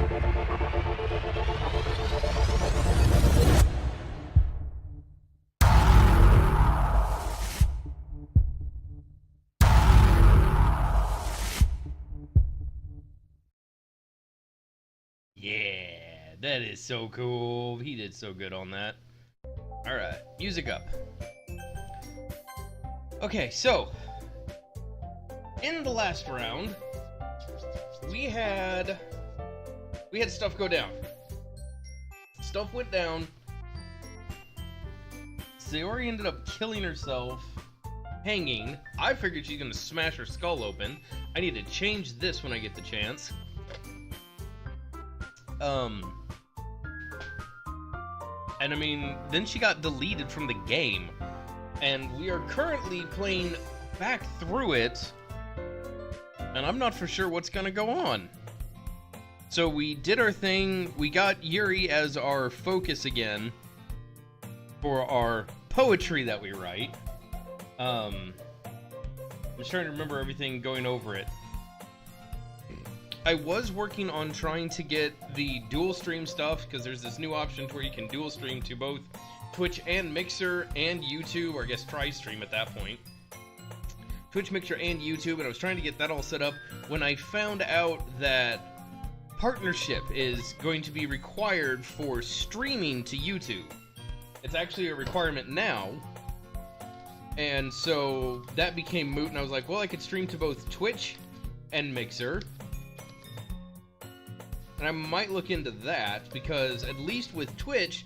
Yeah, that is so cool. He did so good on that. Alright, music up. Okay, so in the last round, we had stuff go down. Stuff went down. Sayori ended up killing herself, hanging. I figured she's gonna smash her skull open. I need to change this when I get the chance. And I mean, then she got deleted from the game, and we are currently playing back through it, and I'm not for sure what's gonna go on. So we did our thing, we got Yuri as our focus again for our poetry that we write. I'm just trying to remember everything going over it. I was working on trying to get the dual stream stuff, because there's this new option to where you can dual stream to both Twitch and Mixer and YouTube, or I guess tri-stream at that point. Twitch, Mixer, and YouTube, and I was trying to get that all set up when I found out that partnership is going to be required for streaming to YouTube. It's actually a requirement now, and so that became moot, and I was like, well, I could stream to both Twitch and Mixer. And I might look into that, because at least with Twitch,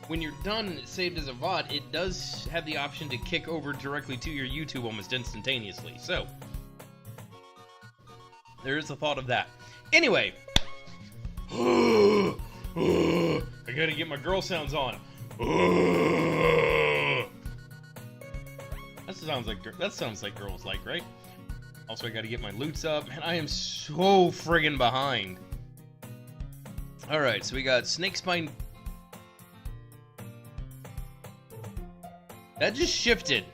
when you're done saved as a VOD, it does have the option to kick over directly to your YouTube almost instantaneously. So, there is a thought of that. Anyway, I gotta get my girl sounds on. That sounds like girls like, right? Also, I gotta get my loots up, and I am so friggin' behind. Alright, so we got Snake Spine. That just shifted.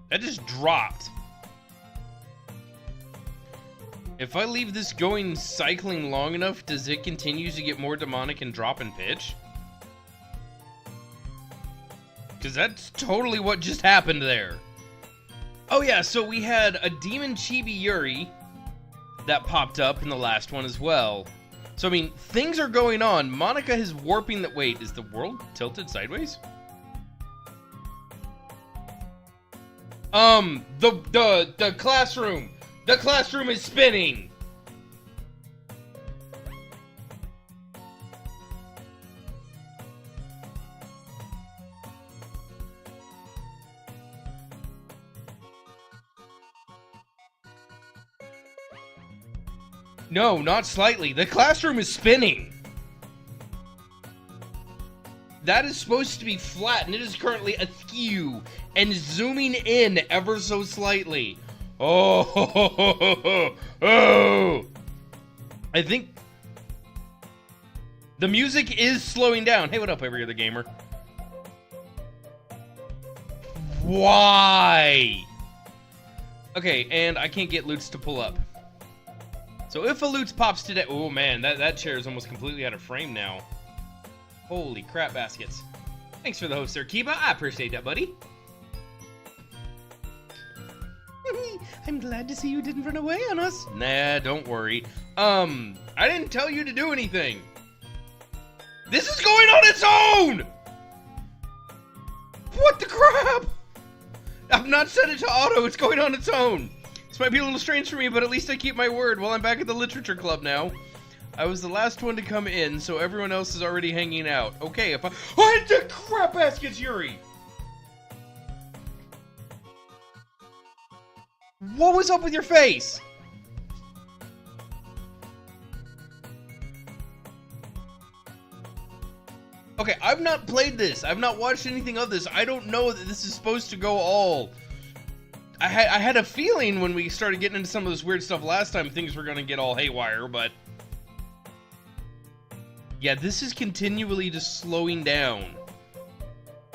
That just dropped. If I leave this going cycling long enough, does it continue to get more demonic and drop in pitch? Because that's totally what just happened there. Oh yeah, so we had a Demon Chibi Yuri that popped up in the last one as well. So, I mean, things are going on. Monica is warping the... Wait, is the world tilted sideways? The classroom. The classroom is spinning. No, not slightly. The classroom is spinning. That is supposed to be flat, and it is currently askew and zooming in ever so slightly. Oh, I think the music is slowing down. Hey, what up, every other gamer? Why? Okay, and I can't get loots to pull up. So if a loot pops today... Oh man, that chair is almost completely out of frame now. Holy crap baskets. Thanks for the host there, Kiba. I appreciate that, buddy. I'm glad to see you didn't run away on us. Nah, don't worry. I didn't tell you to do anything. This is going on its own! What the crap? I've not set it to auto. It's going on its own. This might be a little strange for me, but at least I keep my word. Well, I'm back at the literature club now. I was the last one to come in, so everyone else is already hanging out. Okay, if I... What the crap baskets, Yuri? What was up with your face? Okay, I've not played this. I've not watched anything of this. I don't know that this is supposed to go all... I had a feeling when we started getting into some of this weird stuff last time, things were going to get all haywire, but... Yeah, this is continually just slowing down.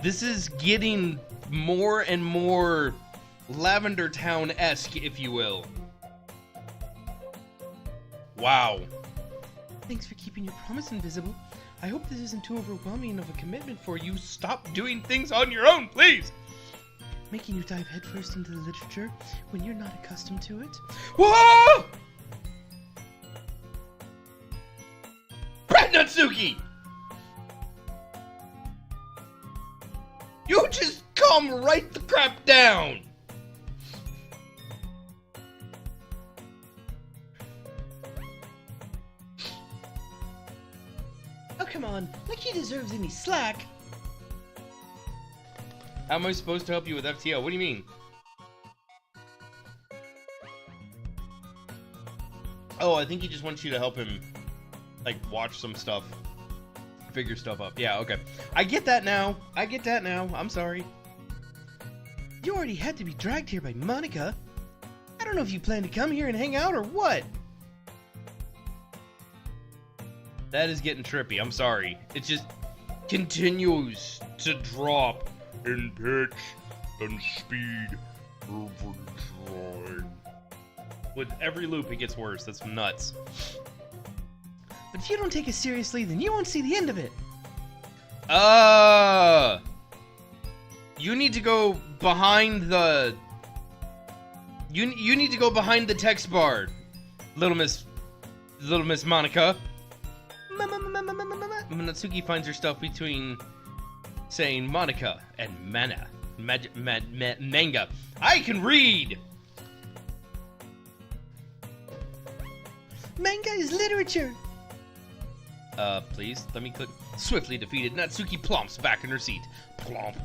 This is getting more and more Lavender Town-esque, if you will. Wow. Thanks for keeping your promise, Invisible. I hope this isn't too overwhelming of a commitment for you. Stop doing things on your own, please! Making you dive headfirst into the literature when you're not accustomed to it. Whoa! Brad Natsuki! You just calm right the crap down! Oh, come on. Like he deserves any slack. How am I supposed to help you with FTO? What do you mean? Oh, I think he just wants you to help him, like, watch some stuff. Figure stuff up. Yeah, okay. I get that now. I'm sorry. You already had to be dragged here by Monica. I don't know if you plan to come here and hang out or what. That is getting trippy. I'm sorry. It just continues to drop in pitch and speed over time. With every loop, it gets worse. That's nuts. But if you don't take it seriously, then you won't see the end of it. You need to go behind the... You need to go behind the text bar, Little Miss Monica. Natsuki finds her stuff between saying Monica and manga. I can read! Manga is literature! Please, let me click. Swiftly defeated, Natsuki plumps back in her seat. Plump.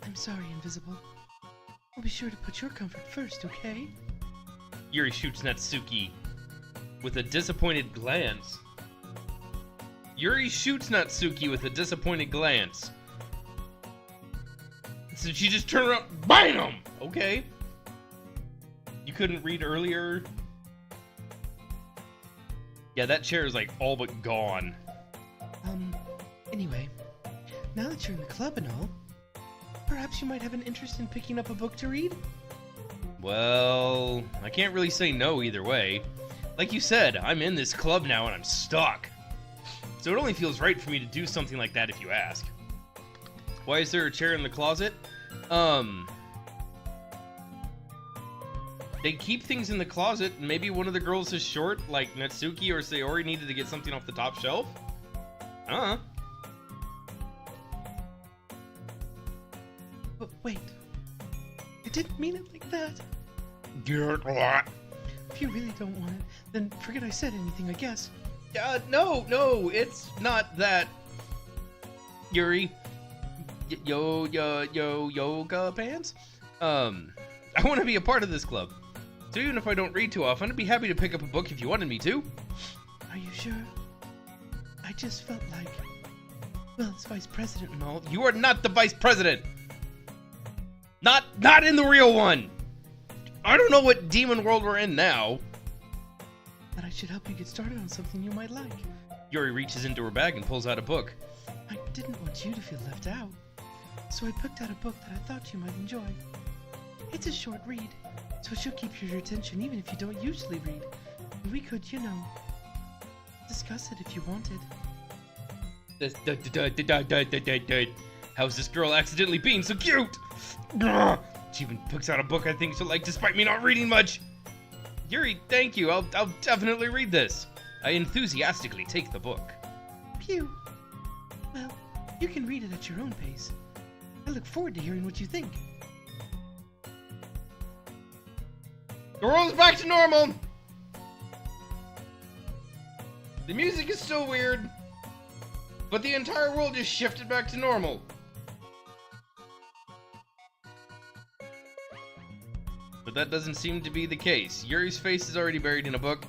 I'm sorry, Invisible. I'll be sure to put your comfort first, okay? Yuri shoots Natsuki with a disappointed glance. Yuri shoots Natsuki with a disappointed glance. So she just turned around, BAM! Okay. You couldn't read earlier? Yeah, that chair is like all but gone. Anyway, now that you're in the club and all, perhaps you might have an interest in picking up a book to read? Well, I can't really say no either way. Like you said, I'm in this club now and I'm stuck. So it only feels right for me to do something like that if you ask. Why is there a chair in the closet? They keep things in the closet. Maybe one of the girls is short, like Natsuki or Sayori needed to get something off the top shelf? But wait. I didn't mean it like that. Get what? If you really don't want it, then forget I said anything, I guess. No, it's not that. Yuri. Yoga pants? I want to be a part of this club. So even if I don't read too often, I'd be happy to pick up a book if you wanted me to. Are you sure? I just felt like... Well, as vice president and all... You are not the vice president! Not in the real one! I don't know what demon world we're in now. But I should help you get started on something you might like. Yuri reaches into her bag and pulls out a book. I didn't want you to feel left out. So I picked out a book that I thought you might enjoy. It's a short read, so it should keep your attention even if you don't usually read. And we could, discuss it if you wanted. How's this girl accidentally being so cute? She even picks out a book I think she'll like despite me not reading much. Yuri, thank you. I'll definitely read this. I enthusiastically take the book. Phew. Well, you can read it at your own pace. I look forward to hearing what you think. The world is back to normal! The music is still weird, but the entire world just shifted back to normal. But that doesn't seem to be the case. Yuri's face is already buried in a book.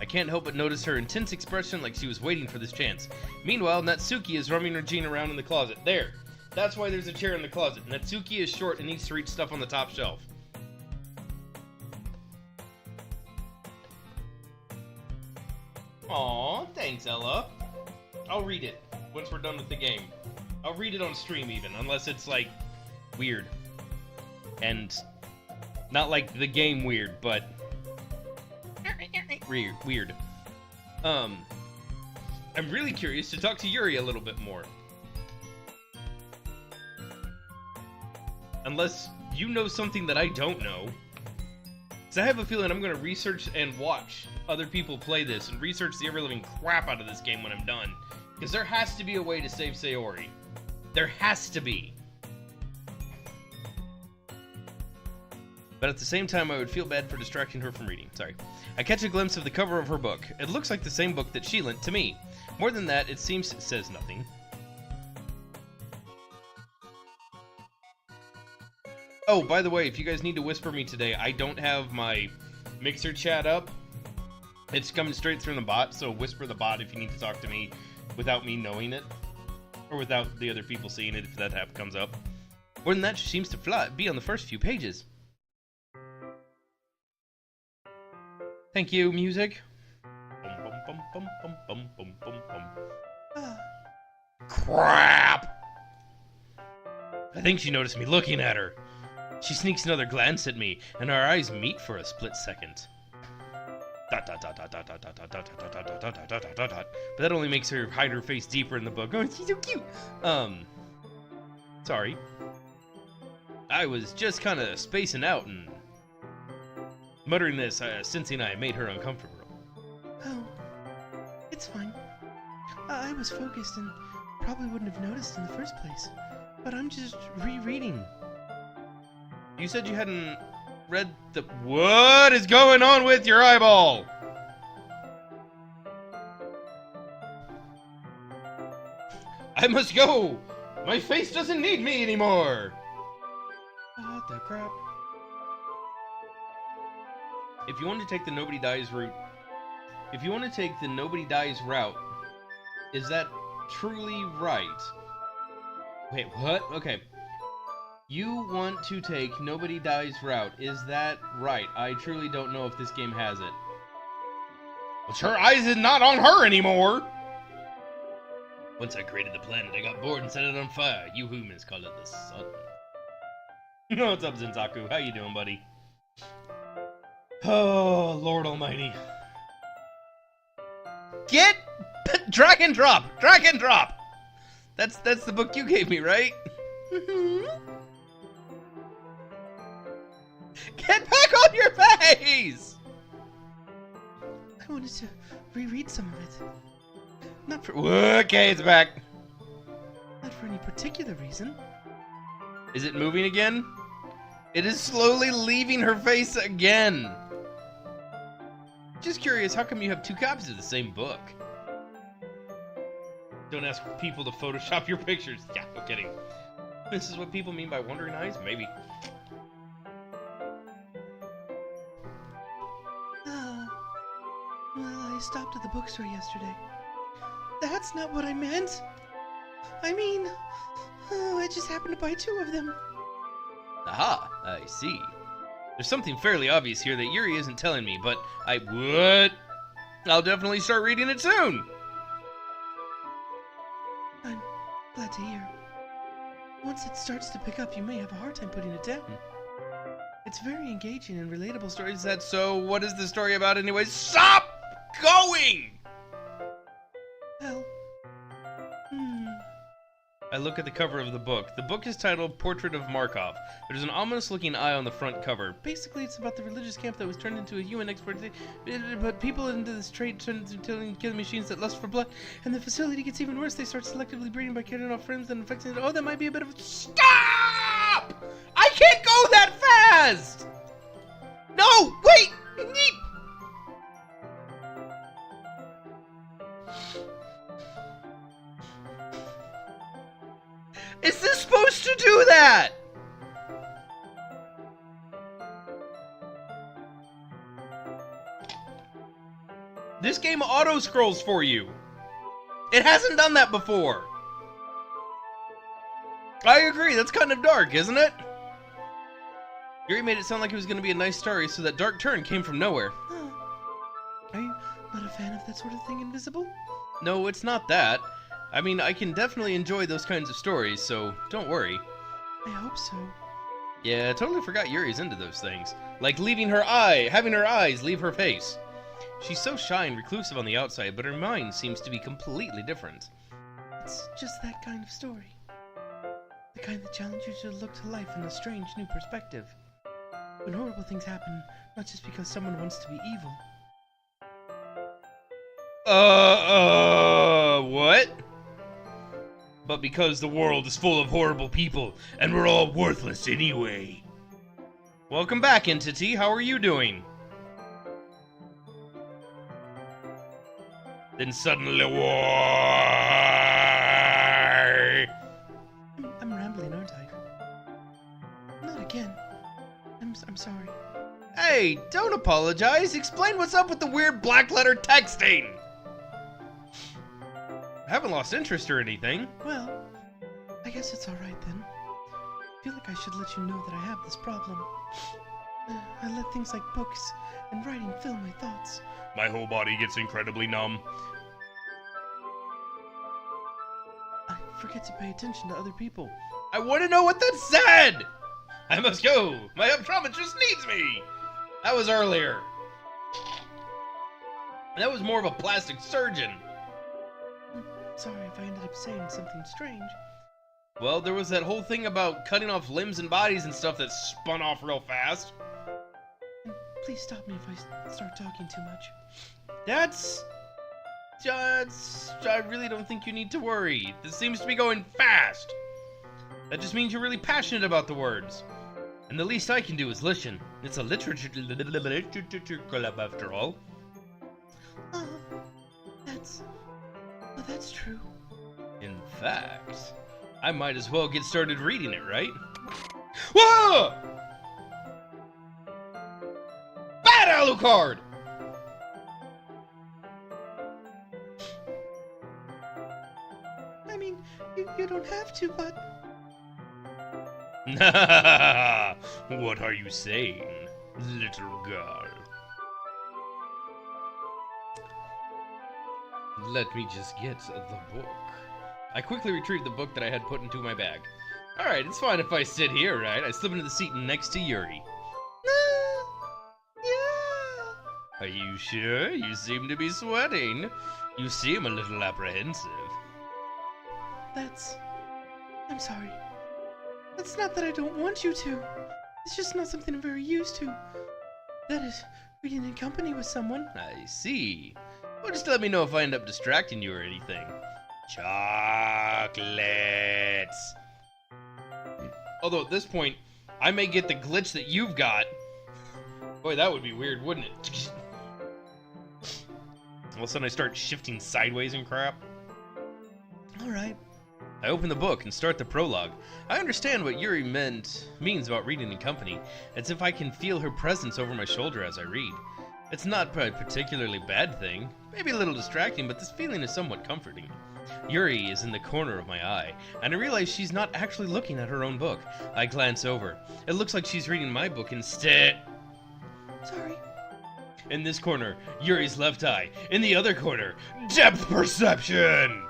I can't help but notice her intense expression like she was waiting for this chance. Meanwhile, Natsuki is rummaging her jean around in the closet. There! That's why there's a chair in the closet. Natsuki is short and needs to reach stuff on the top shelf. Aw, thanks, Ella. I'll read it once we're done with the game. I'll read it on stream even, unless it's, like, weird. And not like the game weird, but weird. I'm really curious to talk to Yuri a little bit more. Unless you know something that I don't know. Because I have a feeling I'm going to research and watch other people play this and research the ever-living crap out of this game when I'm done. Because there has to be a way to save Sayori. There has to be. But at the same time, I would feel bad for distracting her from reading. Sorry. I catch a glimpse of the cover of her book. It looks like the same book that she lent to me. More than that, it seems it says nothing. Oh, by the way, if you guys need to whisper me today, I don't have my Mixer chat up. It's coming straight through the bot, so whisper the bot if you need to talk to me without me knowing it. Or without the other people seeing it if that app comes up. More than that, she seems to be on the first few pages. Thank you, music. Crap! I think she noticed me looking at her. She sneaks another glance at me, and our eyes meet for a split second. But that only makes her hide her face deeper in the book. Oh, she's so cute. Sorry. I was just kind of spacing out and muttering this, sensing I made her uncomfortable. Oh, it's fine. I was focused and probably wouldn't have noticed in the first place. But I'm just rereading. You said you hadn't read the... What is going on with your eyeball? I must go! My face doesn't need me anymore! What the crap? If you want to take the Nobody Dies route... If you want to take the Nobody Dies route, is that truly right? Wait, what? Okay. You want to take Nobody Dies route, is that right? I truly don't know if this game has it. Well, her eyes is not on her anymore! Once I created the planet, I got bored and set it on fire. You humans call it the sun. What's up, Zenzaku? How you doing, buddy? Oh, Lord Almighty. Get... Drag and drop! Drag and drop! That's the book you gave me, right? Get back on your face! I wanted to reread some of it. Not for... Okay, it's back. Not for any particular reason. Is it moving again? It is slowly leaving her face again. Just curious, how come you have two copies of the same book? Don't ask people to Photoshop your pictures. Yeah, no kidding. This is what people mean by wandering eyes? Maybe. Well, I stopped at the bookstore yesterday. That's not what I meant. I mean, I just happened to buy 2 of them. Aha, I see. There's something fairly obvious here that Yuri isn't telling me, but I would. I'll definitely start reading it soon. I'm glad to hear. Once it starts to pick up, you may have a hard time putting it down. It's very engaging and relatable stories. Is that so? What is the story about anyway? Stop going! Well, I look at the cover of the book. The book is titled Portrait of Markov. There's an ominous-looking eye on the front cover. Basically, it's about the religious camp that was turned into a human export. But people into this trade turn into killing machines that lust for blood. And the facility gets even worse. They start selectively breeding by carrying off friends and infecting it. Oh, that might be a bit of a... Stop! I can't go that fast! No! Wait! Is this supposed to do that? This game auto-scrolls for you. It hasn't done that before. I agree, that's kind of dark, isn't it? Yuri made it sound like it was going to be a nice story, so that dark turn came from nowhere. Are you not a fan of that sort of thing, Invisible? No, it's not that. I mean, I can definitely enjoy those kinds of stories, so don't worry. I hope so. Yeah, I totally forgot Yuri's into those things. Like having her eyes leave her face. She's so shy and reclusive on the outside, but her mind seems to be completely different. It's just that kind of story. The kind that challenges you to look to life in a strange new perspective. When horrible things happen, not just because someone wants to be evil. What? But because the world is full of horrible people, and we're all worthless anyway. Welcome back, Entity. How are you doing? Then suddenly, why? I'm rambling, aren't I? Not again. I'm sorry. Hey, don't apologize. Explain what's up with the weird black letter texting. I haven't lost interest or anything. Well, I guess it's alright then. I feel like I should let you know that I have this problem. I let things like books and writing fill my thoughts. My whole body gets incredibly numb. I forget to pay attention to other people. I want to know what that said! I must go. My optometrist needs me. That was earlier. That was more of a plastic surgeon. Sorry if I ended up saying something strange. Well, there was that whole thing about cutting off limbs and bodies and stuff that spun off real fast. Please stop me if I start talking too much. That's... I really don't think you need to worry. This seems to be going fast. That just means you're really passionate about the words. And the least I can do is listen. It's a literature club after all. That's true. In fact, I might as well get started reading it, right? Whoa! Bad Alucard! I mean, you don't have to, but... What are you saying, little girl? Let me just get the book. I quickly retrieved the book that I had put into my bag. Alright, it's fine if I sit here, right? I slip into the seat next to Yuri. Yeah. Are you sure? You seem to be sweating. You seem a little apprehensive. I'm sorry. That's not that I don't want you to. It's just not something I'm very used to. That is, reading in company with someone. I see. Well, just let me know if I end up distracting you or anything. Chocolates! Although at this point, I may get the glitch that you've got. Boy, that would be weird, wouldn't it? All of a sudden I start shifting sideways and crap. Alright. I open the book and start the prologue. I understand what Yuri means about reading in company. It's if I can feel her presence over my shoulder as I read. It's not a particularly bad thing, maybe a little distracting, but this feeling is somewhat comforting. Yuri is in the corner of my eye, and I realize she's not actually looking at her own book. I glance over. It looks like she's reading my book instead. Sorry. In this corner, Yuri's left eye. In the other corner, depth perception!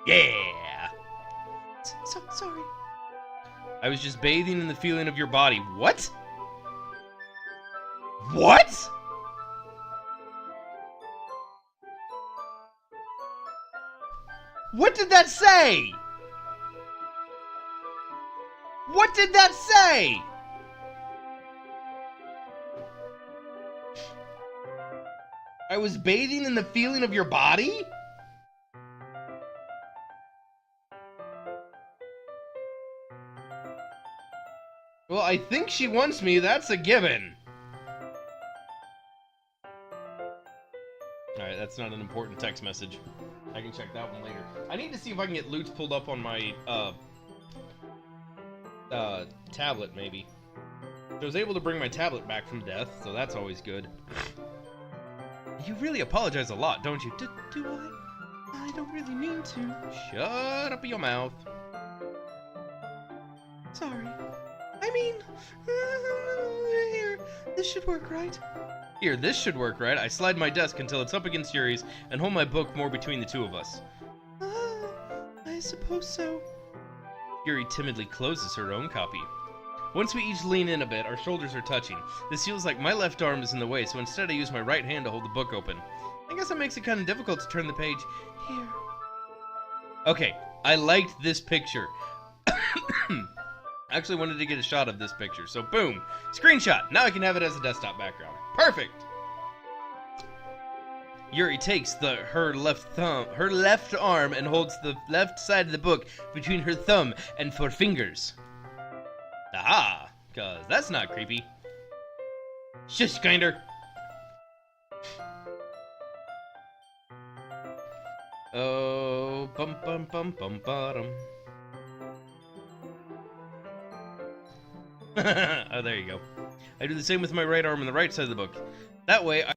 Yeah! Sorry. I was just bathing in the feeling of your body. What? What? What did that say? What did that say? I was bathing in the feeling of your body? Well, I think she wants me, that's a given. Alright, that's not an important text message. I can check that one later. I need to see if I can get loots pulled up on my, tablet, maybe. I was able to bring my tablet back from death, so that's always good. You really apologize a lot, don't you? Do I? I don't really mean to. Shut up your mouth. Sorry. I mean, here, this should work, right? Here, this should work, right? I slide my desk until it's up against Yuri's and hold my book more between the two of us. I suppose so. Yuri timidly closes her own copy. Once we each lean in a bit, our shoulders are touching. This feels like my left arm is in the way, so instead I use my right hand to hold the book open. I guess it makes it kind of difficult to turn the page. Here. Okay, I liked this picture. I actually wanted to get a shot of this picture, so boom, screenshot. Now I can have it as a desktop background. Perfect. Yuri takes her left arm and holds the left side of the book between her thumb and 4 fingers. Aha, cause that's not creepy. Shush, kinder. Oh, bum bum bum bum bottom. Oh, there you go. I do the same with my right arm on the right side of the book. That way, I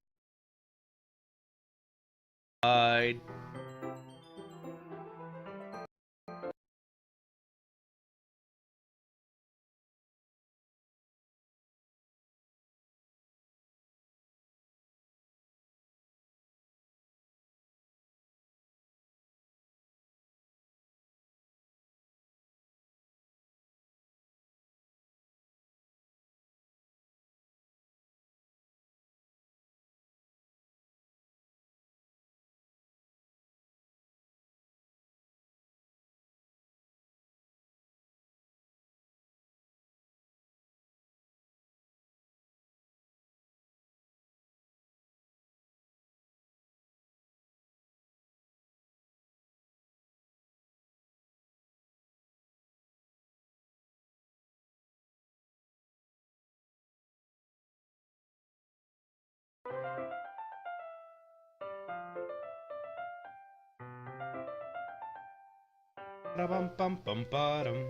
Bum bum bum bottom.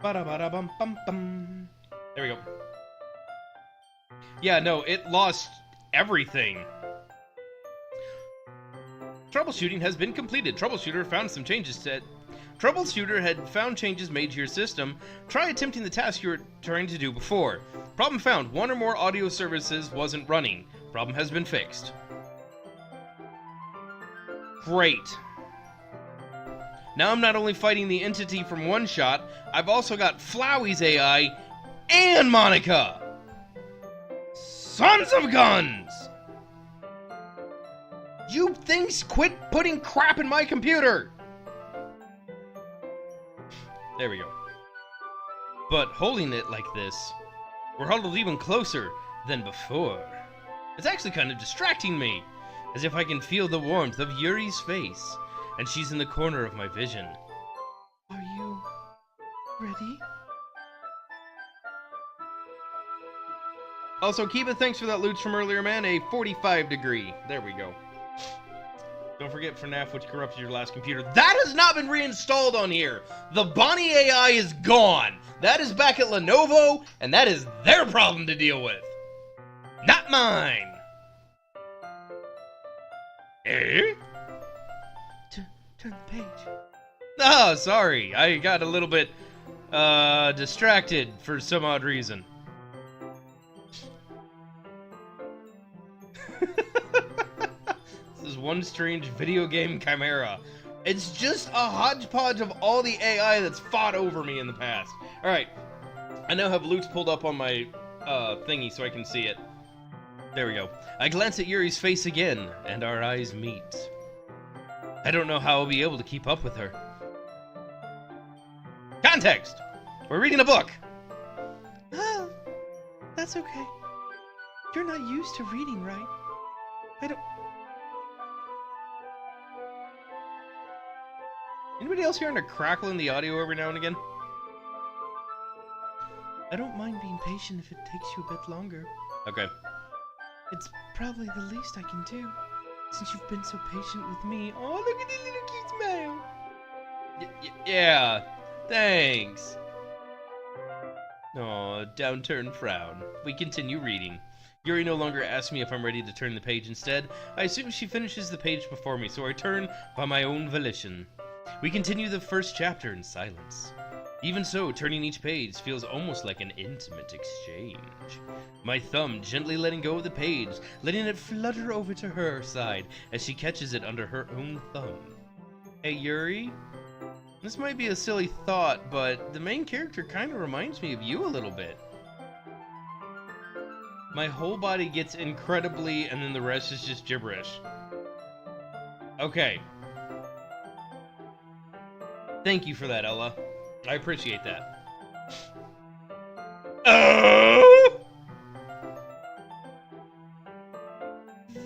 Bum bum bum. There we go. Yeah, no, it lost everything. Troubleshooting has been completed. Troubleshooter had found changes made to your system. Try attempting the task you were trying to do before. Problem found. One or more audio services wasn't running. Problem has been fixed. Great. Now I'm not only fighting the entity from one shot, I've also got Flowey's AI and Monica! Sons of guns! You things quit putting crap in my computer! There we go. But holding it like this, we're huddled even closer than before. It's actually kind of distracting me, as if I can feel the warmth of Yuri's face, and she's in the corner of my vision. Are you ready? Also, Kiba, thanks for that loot from earlier, man. A 45 degree. There we go. Don't forget FNAF, which corrupted your last computer. That has not been reinstalled on here. The Bonnie AI is gone. That is back at Lenovo, and that is their problem to deal with. Not mine. Eh? Turn the page. Oh, sorry. I got a little bit, distracted for some odd reason. This is one strange video game chimera. It's just a hodgepodge of all the AI that's fought over me in the past. Alright. I now have Luke's pulled up on my, thingy so I can see it. There we go. I glance at Yuri's face again, and our eyes meet. I don't know how I'll be able to keep up with her. Context! We're reading a book! Oh, that's okay. You're not used to reading, right? I don't... Anybody else hearing a crackle in the audio every now and again? I don't mind being patient if it takes you a bit longer. Okay. It's probably the least I can do, since you've been so patient with me. Oh, look at the little cute smile! Yeah, thanks. Aw, downturned frown. We continue reading. Yuri no longer asks me if I'm ready to turn the page. Instead, I assume she finishes the page before me, so I turn by my own volition. We continue the first chapter in silence. Even so, turning each page feels almost like an intimate exchange. My thumb gently letting go of the page, letting it flutter over to her side as she catches it under her own thumb. Hey, Yuri? This might be a silly thought, but the main character kind of reminds me of you a little bit. My whole body gets incredibly, and then the rest is just gibberish. Okay. Thank you for that, Ella. I appreciate that.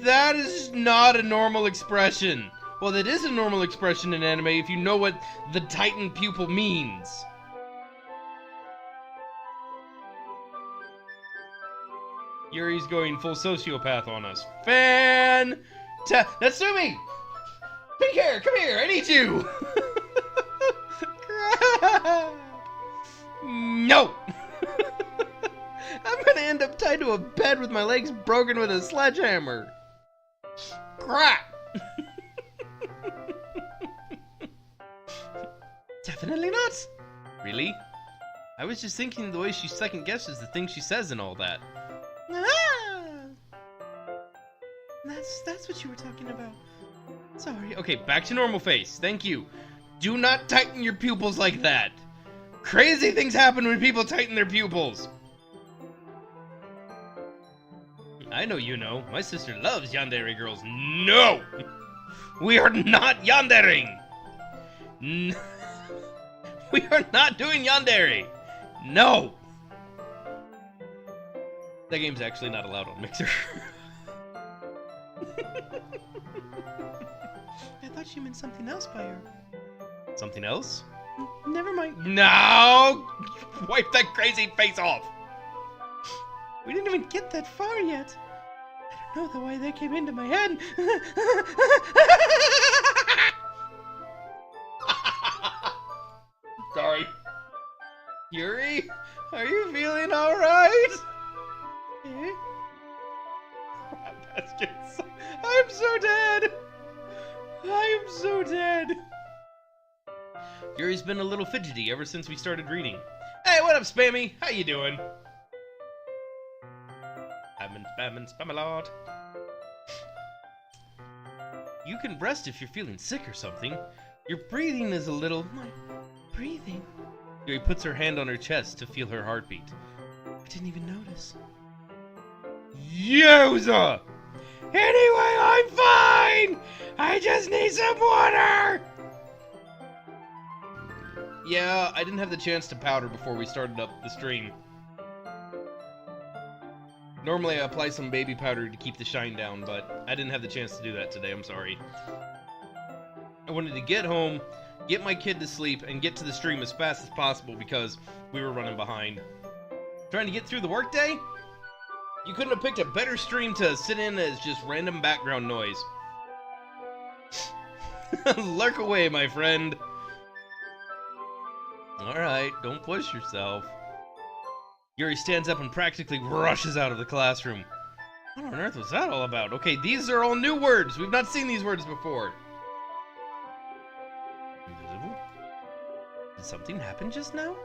That is not a normal expression. Well, that is a normal expression in anime if you know what the Titan pupil means. Yuri's going full sociopath on us. Natsumi! Pink hair, come here, I need you! No! I'm gonna end up tied to a bed with my legs broken with a sledgehammer. Crap! Definitely not. Really? I was just thinking the way she second guesses the things she says and all that. Ah! That's what you were talking about. Sorry. Okay, back to normal face. Thank you. Do not tighten your pupils like that. Crazy things happen when people tighten their pupils. I know you know. My sister loves yandere girls. No! We are not yandering! We are not doing yandere! No! That game's actually not allowed on Mixer. I thought you meant something else by her. Something else? Never mind. No! Wipe that crazy face off! We didn't even get that far yet. I don't know the way that came into my head. Sorry. Yuri, are you feeling alright? Eh? Crap baskets. I'm so dead! I am so dead! Yuri's been a little fidgety ever since we started reading. Hey, what up, Spammy? How you doing? Spam a lot. You can rest if you're feeling sick or something. Your breathing is a little... My breathing? Yuri puts her hand on her chest to feel her heartbeat. I didn't even notice. Yowza! Anyway, I'm fine! I just need some water! Yeah, I didn't have the chance to powder before we started up the stream. Normally I apply some baby powder to keep the shine down, but I didn't have the chance to do that today, I'm sorry. I wanted to get home, get my kid to sleep, and get to the stream as fast as possible because we were running behind. Trying to get through the workday? You couldn't have picked a better stream to sit in as just random background noise. Lurk away, my friend. Alright, don't push yourself. Yuri stands up and practically rushes out of the classroom. What on earth was that all about? Okay, these are all new words. We've not seen these words before. Invisible? Did something happen just now?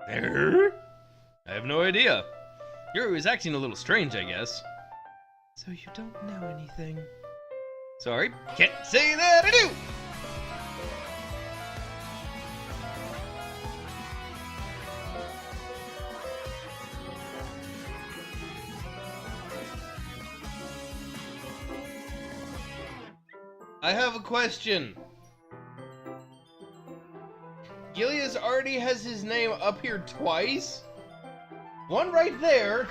I have no idea. Yuri was acting a little strange, I guess. So you don't know anything? Sorry, can't say that I do! I have a question. Gilius already has his name up here twice. One right there,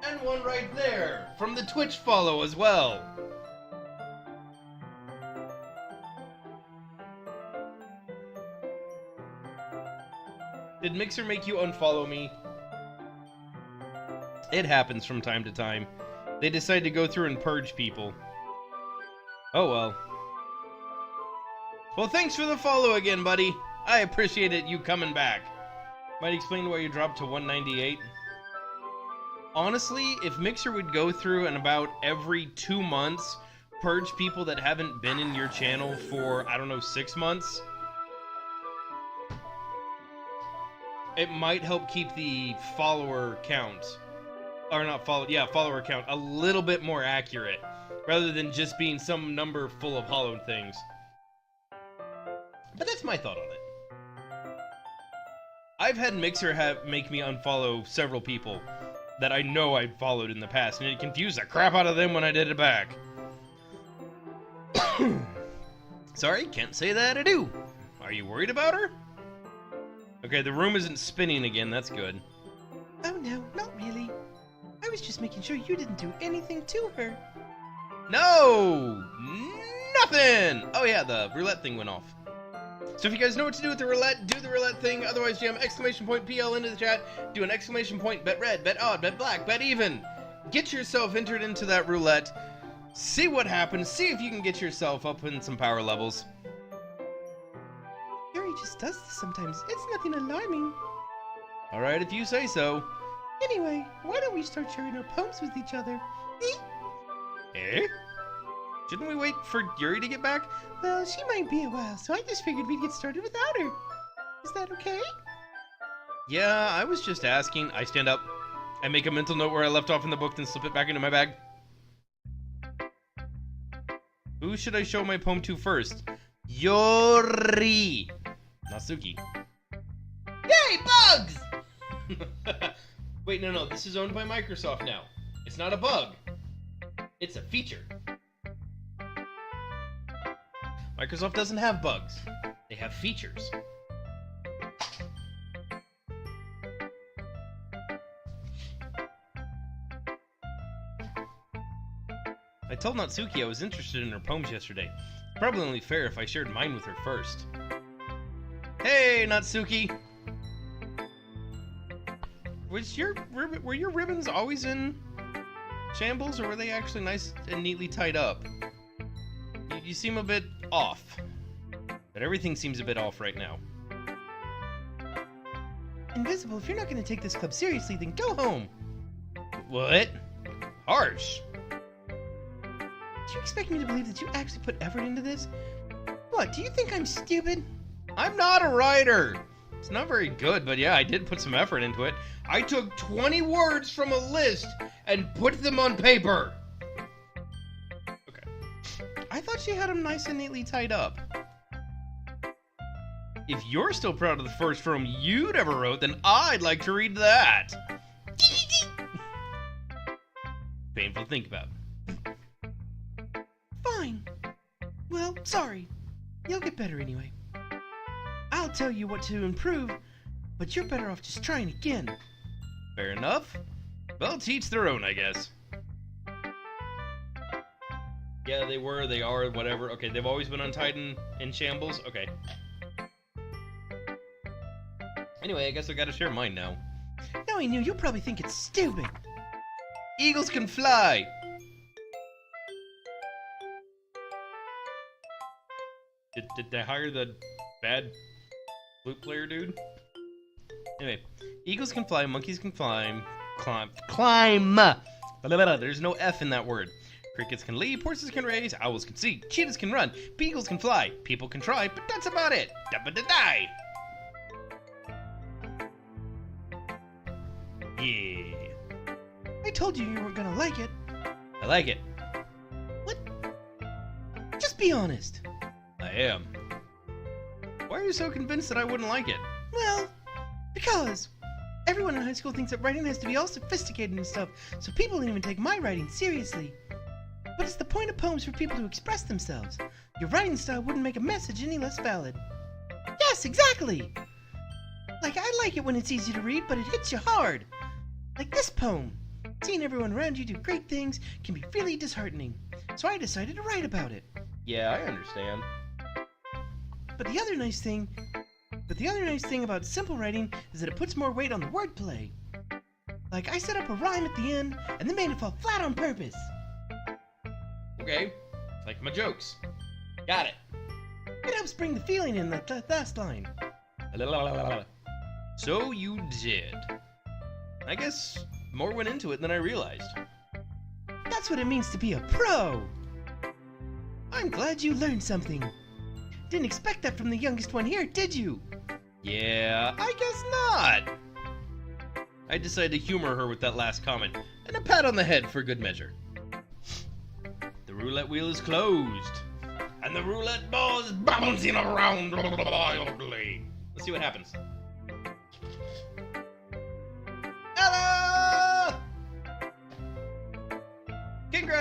and one right there. From the Twitch follow as well. Did Mixer make you unfollow me? It happens from time to time. They decide to go through and purge people. Oh well. Well, thanks for the follow again, buddy. I appreciate it, you coming back. Might explain why you dropped to 198. Honestly, if Mixer would go through and about every 2 months purge people that haven't been in your channel for, I don't know, 6 months, it might help keep the follower count, or not follow, yeah, follower count a little bit more accurate, rather than just being some number full of hollowed things. But that's my thought on it. I've had Mixer make me unfollow several people that I know I followed in the past, and it confused the crap out of them when I did it back. Sorry, can't say that I do. Are you worried about her? Okay, the room isn't spinning again, that's good. Oh no, not really. I was just making sure you didn't do anything to her. No! Nothing! Oh yeah, the roulette thing went off. So if you guys know what to do with the roulette, do the roulette thing. Otherwise, jam exclamation point PL into the chat. Do an exclamation point, bet red, bet odd, bet black, bet even. Get yourself entered into that roulette. See what happens. See if you can get yourself up in some power levels. Yuri just does this sometimes. It's nothing alarming. Alright, if you say so. Anyway, why don't we start sharing our poems with each other? Eh? Shouldn't we wait for Yuri to get back? Well, she might be a while, so I just figured we'd get started without her. Is that okay? Yeah, I was just asking. I stand up. I make a mental note where I left off in the book, then slip it back into my bag. Who should I show my poem to first? Yuri! Natsuki. Yay, bugs! Wait, no, this is owned by Microsoft now. It's not a bug. It's a feature. Microsoft doesn't have bugs. They have features. I told Natsuki I was interested in her poems yesterday. Probably only fair if I shared mine with her first. Hey, Natsuki! Were your ribbons always in shambles, or were they actually nice and neatly tied up? You seem a bit off. But everything seems a bit off right now. Invisible, if you're not going to take this club seriously, then go home. What? Harsh. Do you expect me to believe that you actually put effort into this? What, do you think I'm stupid? I'm not a writer. It's not very good, but yeah, I did put some effort into it. I took 20 words from a list and put them on paper. I thought she had them nice and neatly tied up. If you're still proud of the first poem you'd ever wrote, then I'd like to read that. Painful to think about. Fine. Well, sorry. You'll get better anyway. I'll tell you what to improve, but you're better off just trying again. Fair enough. Well, to each their own, I guess. Yeah, they are, whatever. Okay, they've always been untied in shambles. Okay. Anyway, I guess I gotta share mine now. Knowing you, you'll probably think it's stupid. Eagles can fly! Did they hire the bad flute player dude? Anyway, eagles can fly, monkeys can climb. There's no F in that word. Crickets can leap, horses can race, owls can see, cheetahs can run, beagles can fly, people can try, but that's about it. Da-ba-da-die! Yeah. I told you you weren't gonna like it. I like it. What? Just be honest. I am. Why are you so convinced that I wouldn't like it? Well, because everyone in high school thinks that writing has to be all sophisticated and stuff, so people don't even take my writing seriously. But it's the point of poems for people to express themselves. Your writing style wouldn't make a message any less valid. Yes, exactly! Like, I like it when it's easy to read, but it hits you hard. Like this poem. Seeing everyone around you do great things can be really disheartening. So I decided to write about it. Yeah, I understand. But the other nice thing about simple writing is that it puts more weight on the wordplay. Like, I set up a rhyme at the end, and then made it fall flat on purpose. Okay, like my jokes. Got it. It helps bring the feeling in like that last line. So you did. I guess more went into it than I realized. That's what it means to be a pro. I'm glad you learned something. Didn't expect that from the youngest one here, did you? Yeah, I guess not. I decided to humor her with that last comment, and a pat on the head for good measure. The roulette wheel is closed, and the roulette ball is bouncing around wildly. Let's see what happens. Ella!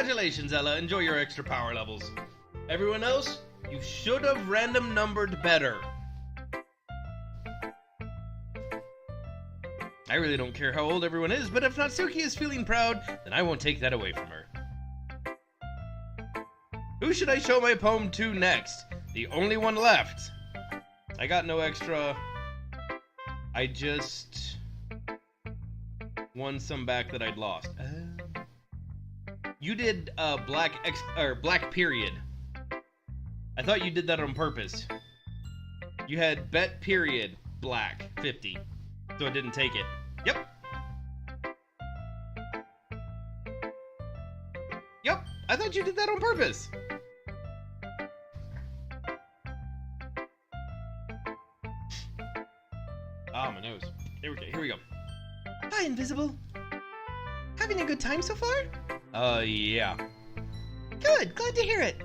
Congratulations, Ella. Enjoy your extra power levels. Everyone else, you should have random numbered better. I really don't care how old everyone is, but if Natsuki is feeling proud, then I won't take that away from her. Who should I show my poem to next? The only one left. I got no extra. I just won some back that I'd lost. You did black period. I thought you did that on purpose. You had bet period black 50, so I didn't take it. Yep. Yep, I thought you did that on purpose. Ah, my nose. Here we go. Hi, Invisible. Having a good time so far? Yeah. Good, glad to hear it.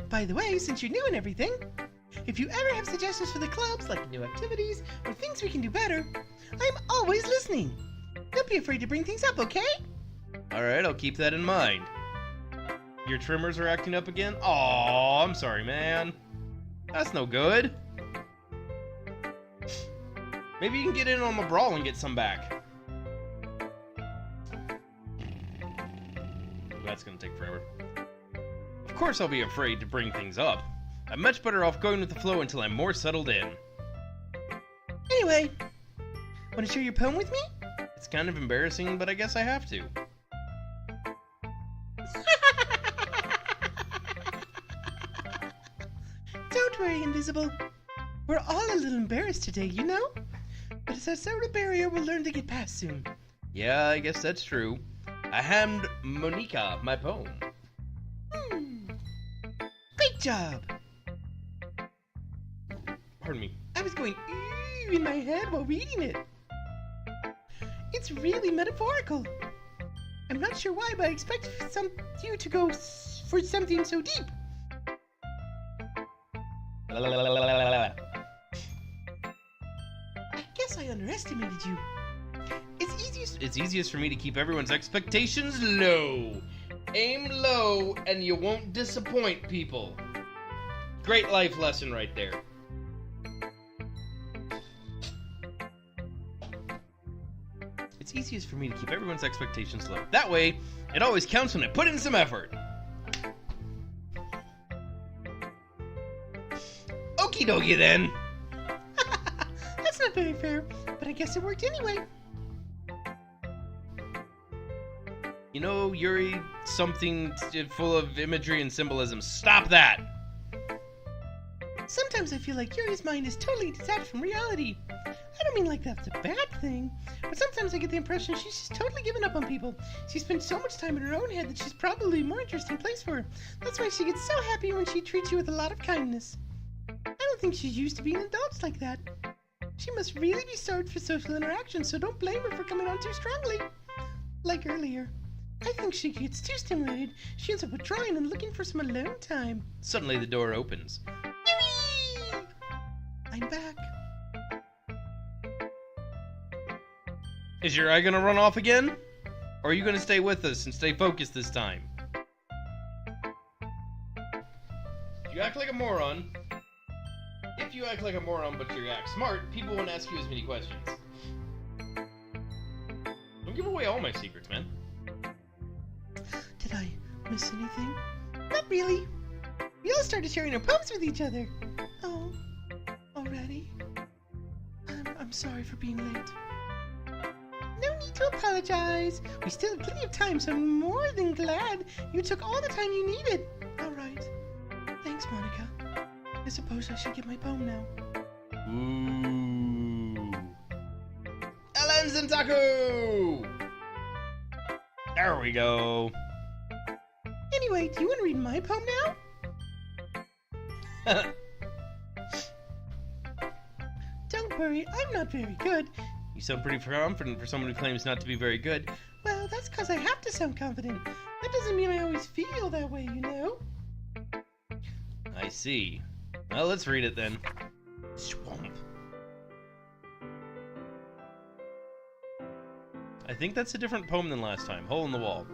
By the way, since you're new and everything, if you ever have suggestions for the clubs, like new activities or things we can do better, I'm always listening. Don't be afraid to bring things up, okay? Alright, I'll keep that in mind. Your trimmers are acting up again? Aw, I'm sorry, man. That's no good. Maybe you can get in on the brawl and get some back. That's gonna take forever. Of course I'll be afraid to bring things up. I'm much better off going with the flow until I'm more settled in. Anyway, want to share your poem with me? It's kind of embarrassing, but I guess I have to. Don't worry, Invisible. We're all a little embarrassed today, you know? But it's a sort of barrier we'll learn to get past soon. Yeah, I guess that's true. I hand Monica my poem. Great job! Pardon me. I was going ooh in my head while reading it. It's really metaphorical. I'm not sure why, but I expect you to go for something so deep. I guess I underestimated you. It's easiest for me to keep everyone's expectations low. Aim low and you won't disappoint people. Great life lesson right there. It's easiest for me to keep everyone's expectations low. That way, it always counts when I put in some effort. Okie dokie then. That's not very fair, but I guess it worked anyway. You know, Yuri, something full of imagery and symbolism. Stop that! Sometimes I feel like Yuri's mind is totally detached from reality. I don't mean like that's a bad thing, but sometimes I get the impression she's just totally given up on people. She spends so much time in her own head that she's probably a more interesting place for her. That's why she gets so happy when she treats you with a lot of kindness. I don't think she's used to being indulged like that. She must really be starved for social interaction, so don't blame her for coming on too strongly. Like earlier. I think she gets too stimulated. She ends up withdrawing and looking for some alone time. Suddenly the door opens. Yuri! I'm back. Is your eye gonna run off again? Or are you gonna stay with us and stay focused this time? You act like a moron. If you act like a moron but you act smart, people won't ask you as many questions. Don't give away all my secrets, man. Did I miss anything? Not really. We all started sharing our poems with each other. Oh, already? I'm sorry for being late. No need to apologize. We still have plenty of time, so I'm more than glad you took all the time you needed. All right. Thanks, Monica. I suppose I should get my poem now. Ooh. Ellen Zintaku! There we go. Anyway, do you want to read my poem now? Don't worry, I'm not very good. You sound pretty confident for someone who claims not to be very good. Well, that's because I have to sound confident. That doesn't mean I always feel that way, you know? I see. Well, let's read it then. Swamp. I think that's a different poem than last time. Hole in the wall.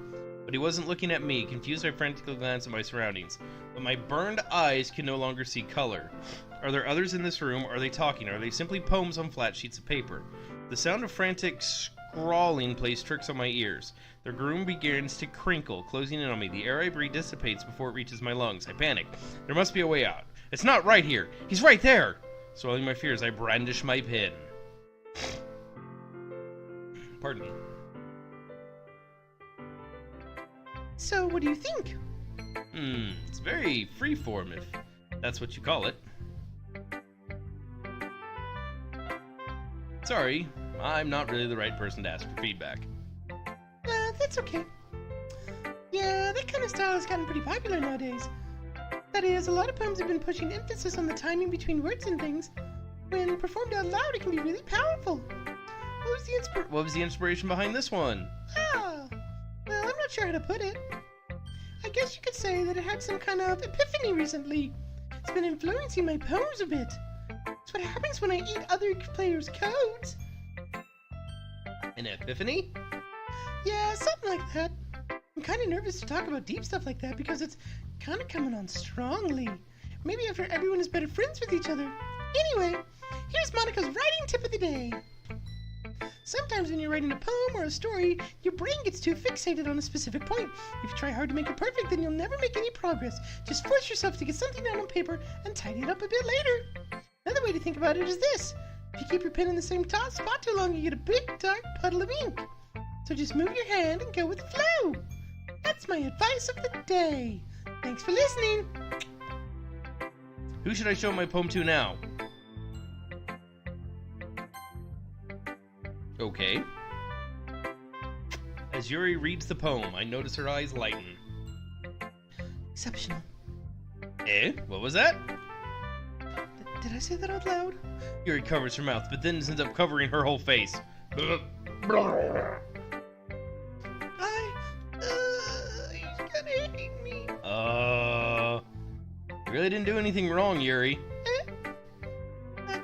But he wasn't looking at me, confused by frantically glance at my surroundings. But my burned eyes can no longer see color. Are there others in this room? Are they talking? Are they simply poems on flat sheets of paper? The sound of frantic scrawling plays tricks on my ears. The room begins to crinkle, closing in on me. The air I breathe dissipates before it reaches my lungs. I panic. There must be a way out. It's not right here. He's right there. Swallowing my fears, I brandish my pen. Pardon me. So, what do you think? It's very freeform, if that's what you call it. Sorry, I'm not really the right person to ask for feedback. That's okay. Yeah, that kind of style has gotten pretty popular nowadays. That is, a lot of poems have been pushing emphasis on the timing between words and things. When performed out loud, it can be really powerful. What was the inspiration behind this one? Well, I'm not sure how to put it. I guess you could say that it had some kind of epiphany recently. It's been influencing my poems a bit. It's what happens when I eat other players' codes. An epiphany? Yeah, something like that. I'm kind of nervous to talk about deep stuff like that because it's kind of coming on strongly. Maybe after everyone is better friends with each other. Anyway, here's Monica's writing tip of the day. Sometimes when you're writing a poem or a story, your brain gets too fixated on a specific point. If you try hard to make it perfect, then you'll never make any progress. Just force yourself to get something down on paper and tidy it up a bit later. Another way to think about it is this. If you keep your pen in the same spot too long, you get a big dark puddle of ink. So just move your hand and go with the flow. That's my advice of the day. Thanks for listening. Who should I show my poem to now? Okay. As Yuri reads the poem, I notice her eyes lighten. Exceptional. What was that? Did I say that out loud? Yuri covers her mouth, but then ends up covering her whole face. He's gonna hate me. You really didn't do anything wrong, Yuri. I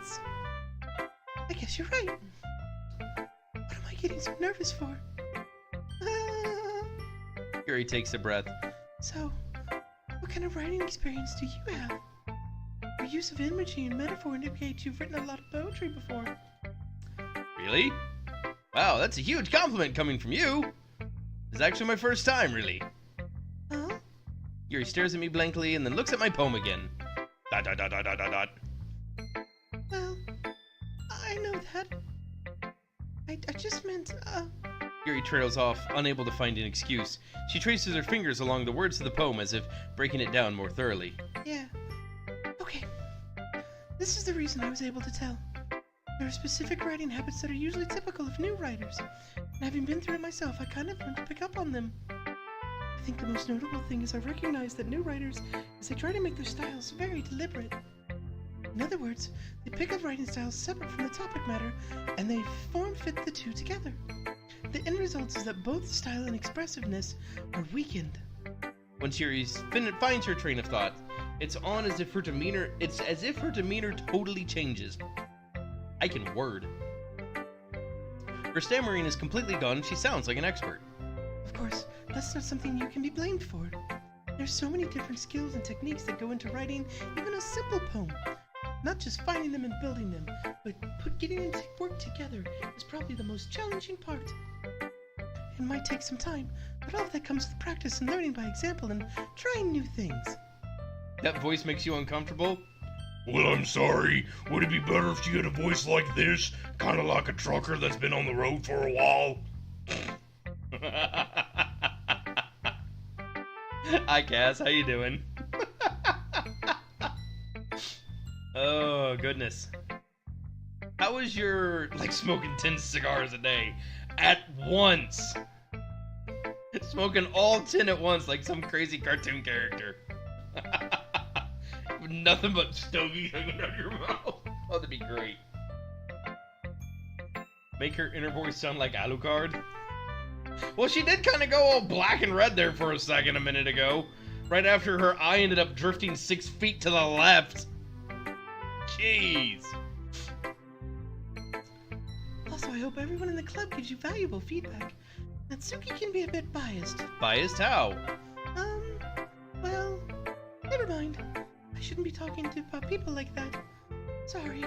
guess you're right. What am I getting so nervous for? Yuri takes a breath. So, what kind of writing experience do you have? Your use of imagery and metaphor indicates you've written a lot of poetry before. Really? Wow, that's a huge compliment coming from you. It's actually my first time, really. Huh? Yuri stares at me blankly and then looks at my poem again. ... Well, I know that. I just meant, Yuri trails off, unable to find an excuse. She traces her fingers along the words of the poem as if breaking it down more thoroughly. Yeah. Okay. This is the reason I was able to tell. There are specific writing habits that are usually typical of new writers. And having been through it myself, I kind of learned to pick up on them. I think the most notable thing is I recognize that new writers, as they try to make their styles very deliberate. In other words, they pick up writing styles separate from the topic matter, and they form-fit the two together. The end result is that both style and expressiveness are weakened. When Yuri finds her train of thought, it's as if her demeanor totally changes. I can word. Her stammering is completely gone and she sounds like an expert. Of course, that's not something you can be blamed for. There's so many different skills and techniques that go into writing even a simple poem. Not just finding them and building them, but getting them to work together is probably the most challenging part. It might take some time, but all of that comes with practice and learning by example and trying new things. That voice makes you uncomfortable? Well, I'm sorry. Would it be better if you had a voice like this? Kind of like a trucker that's been on the road for a while? Hi, Cass. How you doing? Oh, goodness. How is your, smoking 10 cigars a day? At once! Smoking all 10 at once like some crazy cartoon character. With nothing but stogies hanging out your mouth. Oh, that'd be great. Make her inner voice sound like Alucard. Well, she did kind of go all black and red there for a second a minute ago. Right after her eye ended up drifting 6 feet to the left. Jeez. Also, I hope everyone in the club gives you valuable feedback. Natsuki can be a bit biased. Biased how? Well, never mind. I shouldn't be talking about people like that. Sorry.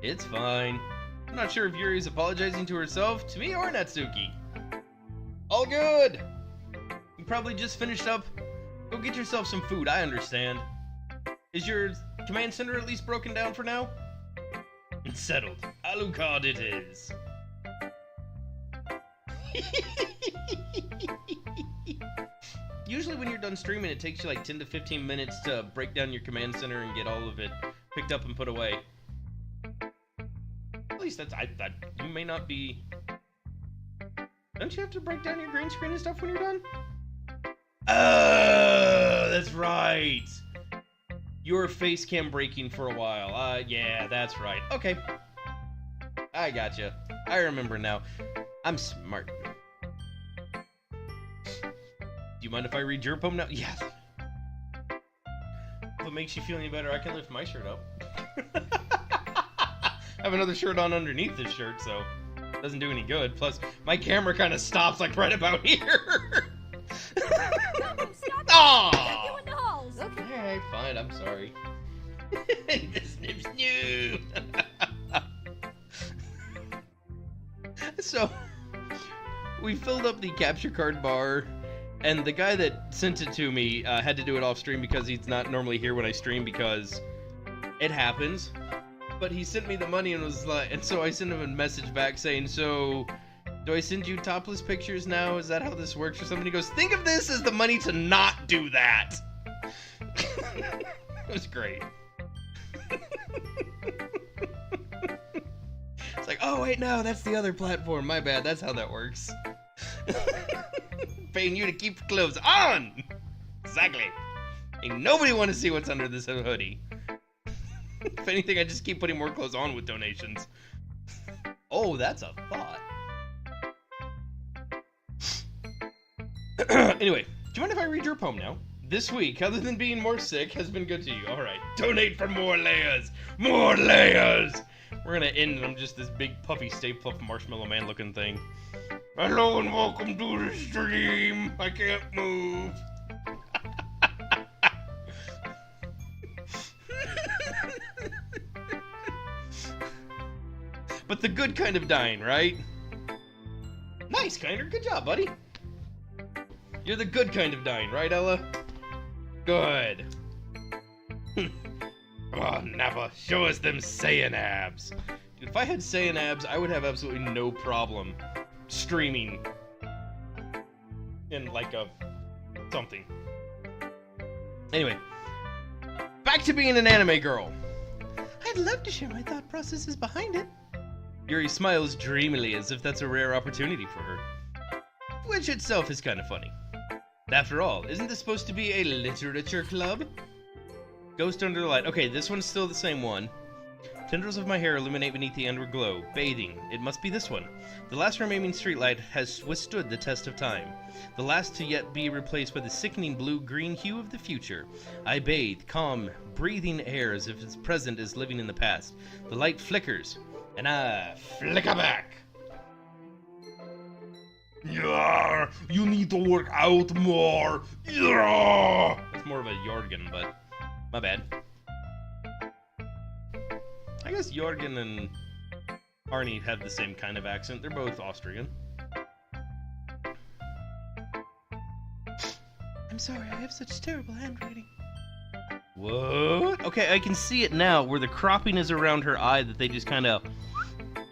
It's fine. I'm not sure if Yuri's apologizing to herself, to me, or Natsuki. All good! You probably just finished up. Go get yourself some food, I understand. Is your command center at least broken down for now? It's settled. Alucard it is. Usually when you're done streaming, it takes you like 10 to 15 minutes to break down your command center and get all of it picked up and put away. At least that's, you may not be... Don't you have to break down your green screen and stuff when you're done? Oh, that's right. Your face cam breaking for a while. Yeah, that's right. Okay. I gotcha. I remember now. I'm smart. Do you mind if I read your poem now? Yes. If it makes you feel any better, I can lift my shirt up. I have another shirt on underneath this shirt, so it doesn't do any good. Plus, my camera kind of stops like right about here. Aww! Okay, alright, fine, I'm sorry. Snip, snip. So, we filled up the capture card bar, and the guy that sent it to me had to do it off stream because he's not normally here when I stream because it happens. But he sent me the money and was like, and so I sent him a message back saying, so, do I send you topless pictures now? Is that how this works or something? He goes, think of this as the money to not do that. It was great. It's like, oh wait, no, that's the other platform. My bad, that's how that works. Paying you to keep clothes on! Exactly. Ain't nobody want to see what's under this hoodie. If anything, I just keep putting more clothes on with donations. Oh, that's a thought. Anyway, do you mind if I read your poem now? This week, other than being more sick, has been good to you. Alright, donate for more layers! More layers! We're gonna end and I'm just this big puffy Stay Puft Marshmallow Man looking thing. Hello and welcome to the stream! I can't move! But the good kind of dying, right? Nice, Kinder. Good job, buddy. You're the good kind of dying, right, Ella? Good. Come on, Nappa. Show us them Saiyan abs. Dude, if I had Saiyan abs, I would have absolutely no problem streaming in, like, a... something. Anyway. Back to being an anime girl. I'd love to share my thought processes behind it. Yuri smiles dreamily as if that's a rare opportunity for her. Which itself is kind of funny. After all, isn't this supposed to be a literature club? Ghost under the light. Okay, this one's still the same one. Tendrils of my hair illuminate beneath the underwood glow. Bathing. It must be this one. The last remaining streetlight has withstood the test of time. The last to yet be replaced by the sickening blue-green hue of the future. I bathe, calm, breathing air as if its present is living in the past. The light flickers, and I flicker back. Yeah, you need to work out more. Yeah. That's more of a Jorgen, but my bad. I guess Jorgen and Arnie have the same kind of accent. They're both Austrian. I'm sorry, I have such terrible handwriting. What? Okay, I can see it now, where the cropping is around her eye that they just kind of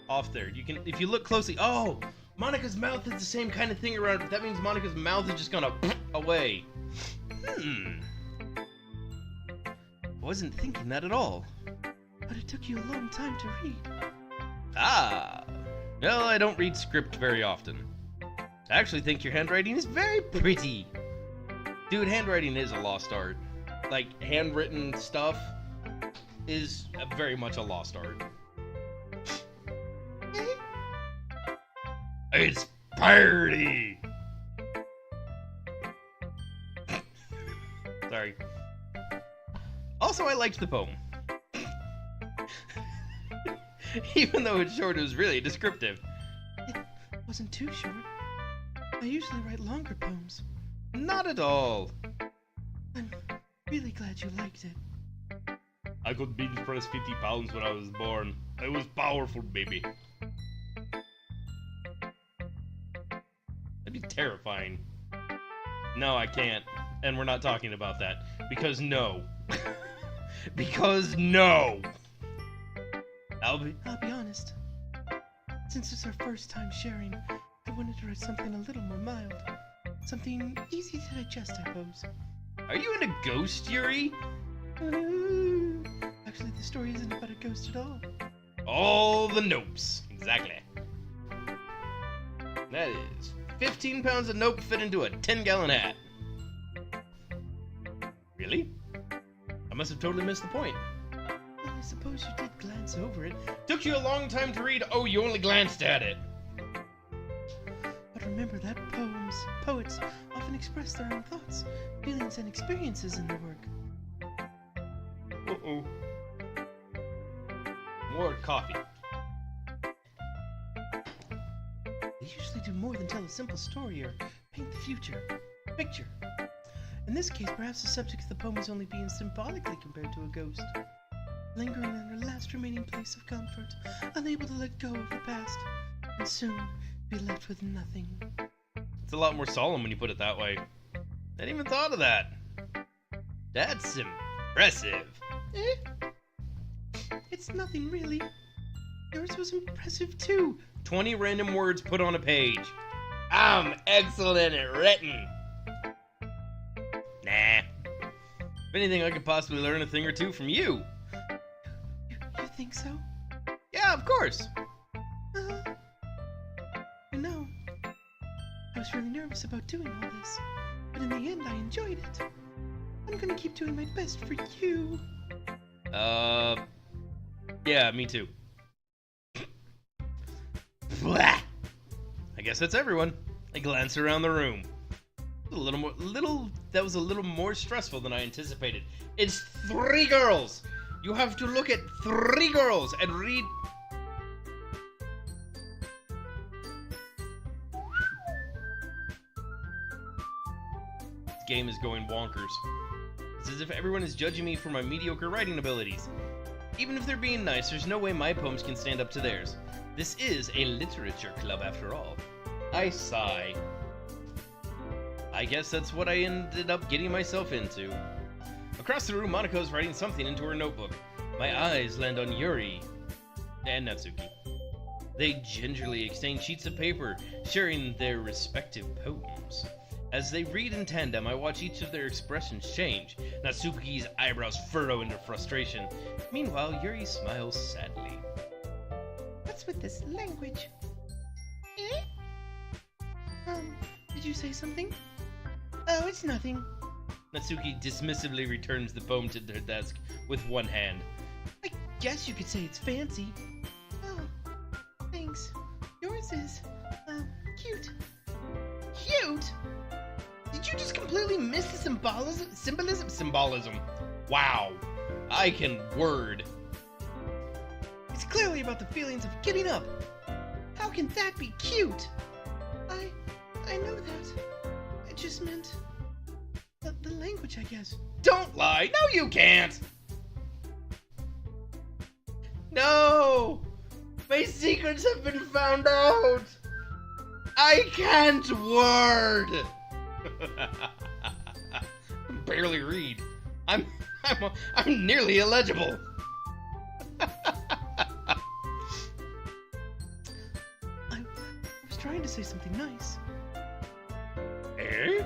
off there. You can, if you look closely. Oh, Monica's mouth is the same kind of thing around it. That means Monica's mouth is just gonna away. Wasn't thinking that at all. But it took you a long time to read. Ah. Well, I don't read script very often. I actually think your handwriting is very pretty. Dude, handwriting is a lost art. Like, handwritten stuff is very much a lost art. It's party. Sorry. Also, I liked the poem. Even though it's short, it was really descriptive. It wasn't too short. I usually write longer poems. Not at all. I'm really glad you liked it. I could bench press 50 pounds when I was born. I was powerful, baby. That'd be terrifying. No, I can't. And we're not talking about that. Because no. Because no! I'll be honest. Since it's our first time sharing, I wanted to write something a little more mild. Something easy to digest, I suppose. Are you into ghost, Yuri? Actually, the story isn't about a ghost at all. All the nopes. Exactly. That is 15 pounds of nope fit into a 10-gallon hat. Really? I must have totally missed the point. Well, I suppose you did glance over it. Took you a long time to read. Oh, you only glanced at it. But remember that poets often express their own thoughts, feelings, and experiences in their work. Uh-oh. More coffee. They usually do more than tell a simple story or paint the picture. In this case, perhaps the subject of the poem is only being symbolically compared to a ghost, lingering in her last remaining place of comfort, unable to let go of the past, and soon be left with nothing. It's a lot more solemn when you put it that way. I hadn't even thought of that. That's impressive. It's nothing really. Yours was impressive too. 20 random words put on a page. I'm excellent at writing. Nah. If anything, I could possibly learn a thing or two from you. You think so? Yeah, of course. You know, I was really nervous about doing all this, but in the end I enjoyed it. I'm gonna keep doing my best for you. Yeah, me too. Blah! I guess that's everyone. I glance around the room. That was a little more stressful than I anticipated. It's 3 girls! You have to look at 3 girls and read... This game is going wonkers. It's as if everyone is judging me for my mediocre writing abilities. Even if they're being nice, there's no way my poems can stand up to theirs. This is a literature club after all. I sigh. I guess that's what I ended up getting myself into. Across the room, Monaco's writing something into her notebook. My eyes land on Yuri and Natsuki. They gingerly exchange sheets of paper, sharing their respective poems. As they read in tandem, I watch each of their expressions change. Natsuki's eyebrows furrow into frustration. Meanwhile, Yuri smiles sadly. What's with this language? Did you say something? Oh, it's nothing. Natsuki dismissively returns the poem to their desk with one hand. I guess you could say it's fancy. Oh, thanks. Yours is, cute. Cute? Did you just completely miss the symbolism? Wow. I can word. It's clearly about the feelings of giving up. How can that be cute? I know that. I just meant the language, I guess. Don't lie. No, you can't. No. My secrets have been found out. I can't word. Barely read. I'm nearly illegible. I was trying to say something nice. Eh?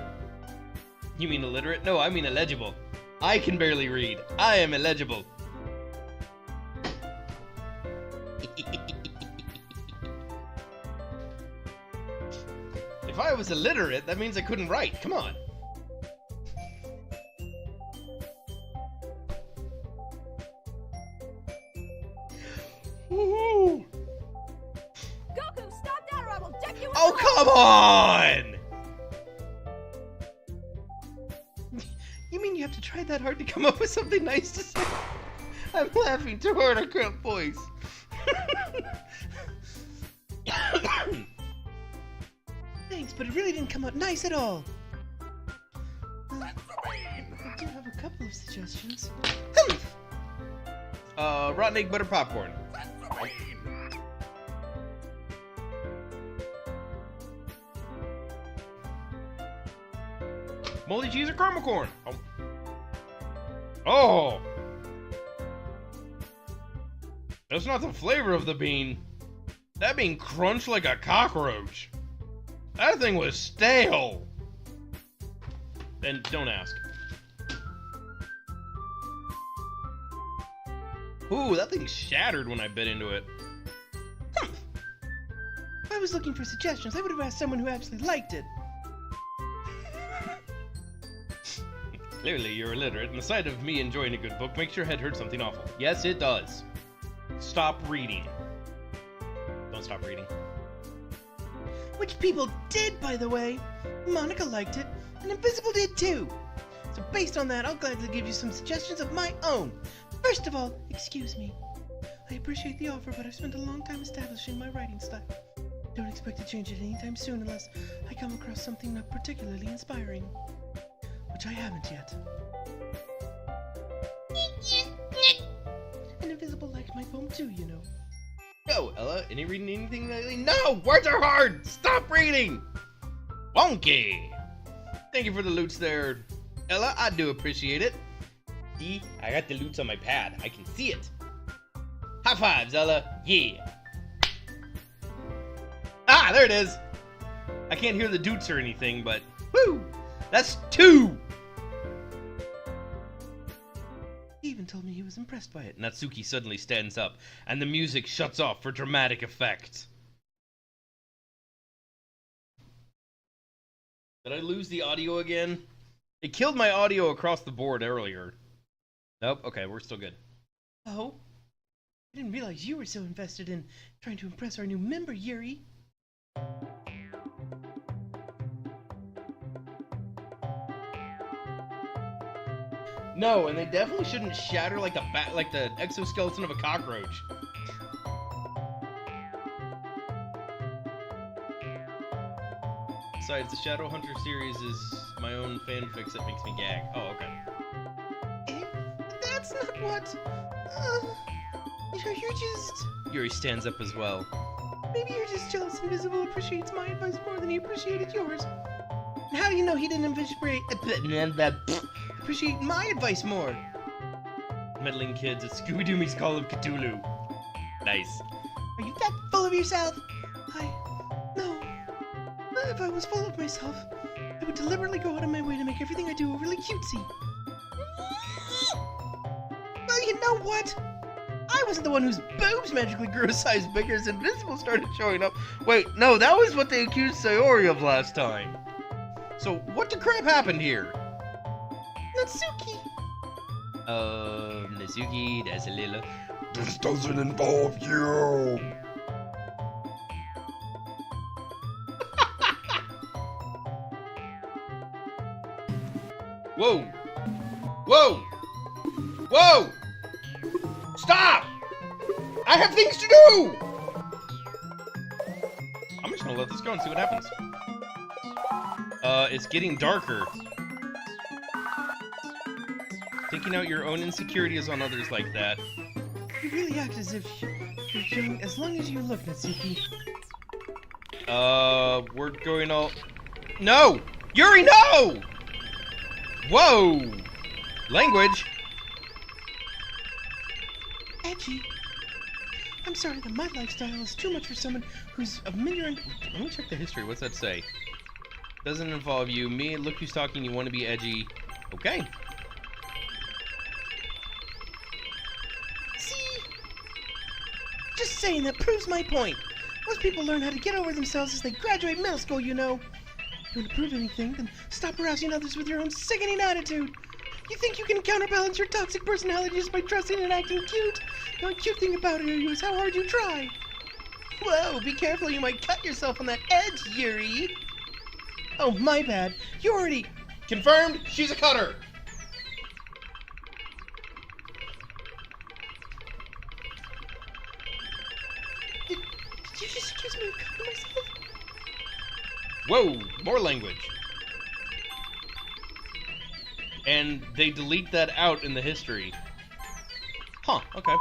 You mean illiterate? No, I mean illegible. I can barely read. I am illegible. If I was illiterate, that means I couldn't write. Come on. Woo-hoo. Goku, stop that or I will deck you with Oh, the come on! You mean you have to try that hard to Come up with something nice to say. I'm laughing too hard, I can't voice. Hey, Thanks, but it really didn't come out nice at all. I do have a couple of suggestions. Rotten egg butter popcorn. Moldy cheese or caramel corn? Oh. Oh! That's not the flavor of the bean. That bean crunched like a cockroach. That thing was stale. And don't ask. Ooh, that thing shattered when I bit into it. If I was looking for suggestions, I would have asked someone who actually liked it. Clearly, you're illiterate, and the sight of me enjoying a good book makes your head hurt something awful. Yes, it does. Stop reading. Don't stop reading. Which people did, by the way. Monica liked it, and Invisible did too. So based on that, I'll gladly give you some suggestions of my own. First of all, excuse me. I appreciate the offer, but I've spent a long time establishing my writing style. Don't expect to change it anytime soon unless I come across something not particularly inspiring. Which I haven't yet. And Invisible liked my poem too, you know. No, Ella, any reading anything lately? No! Words are hard! Stop reading! Wonky! Thank you for the loots there, Ella. I do appreciate it. See? I got the loots on my pad. I can see it. High fives, Ella. Yeah. Ah, there it is. I can't hear the doots or anything, but woo! That's 2! He even told me he was impressed by it. Natsuki suddenly stands up, and the music shuts off for dramatic effect. Did I lose the audio again? It killed my audio across the board earlier. Nope, okay, we're still good. Oh? I didn't realize you were so invested in trying to impress our new member, Yuri. No, and they definitely shouldn't shatter like the exoskeleton of a cockroach. Besides, the Shadowhunter series is my own fanfics that makes me gag. Oh, okay. That's not what... you're just... Yuri stands up as well. Maybe you're just jealous Invisible appreciates my advice more than he appreciated yours. And how do you know he didn't appreciate my advice more? Meddling kids, it's Scooby-Doo meets Call of Cthulhu. Nice. Are you that full of yourself? No. If I was full of myself, I would deliberately go out of my way to make everything I do really cutesy. Well, you know what? I wasn't the one whose boobs magically grew a size bigger as Invisible started showing up. Wait, no, that was what they accused Sayori of last time. So, what the crap happened here? Natsuki! Natsuki, that's a little... This doesn't involve you. Whoa! Whoa! Whoa! Stop! I have things to do! I'm just gonna let this go and see what happens. It's getting darker. Taking out your own insecurities on others like that. You really act as if you're young as long as you look, Natsuki. We're going all... No! Yuri, no! Whoa! Language? Edgy. I'm sorry that my lifestyle is too much for someone who's of ignorant... Let me check the history. What's that say? Doesn't involve you. Me, look who's talking. You want to be edgy. Okay. See? Just saying, that proves my point. Most people learn how to get over themselves as they graduate middle school, you know. If you want to prove anything, then stop harassing others with your own sickening attitude. You think you can counterbalance your toxic personality just by dressing and acting cute? The only cute thing about it is how hard you try. Whoa, be careful, you might cut yourself on that edge, Yuri. Oh, my bad. You already... Confirmed, she's a cutter. Did you just accuse me of cutting myself? Whoa, more language. And they delete that out in the history. Huh, okay.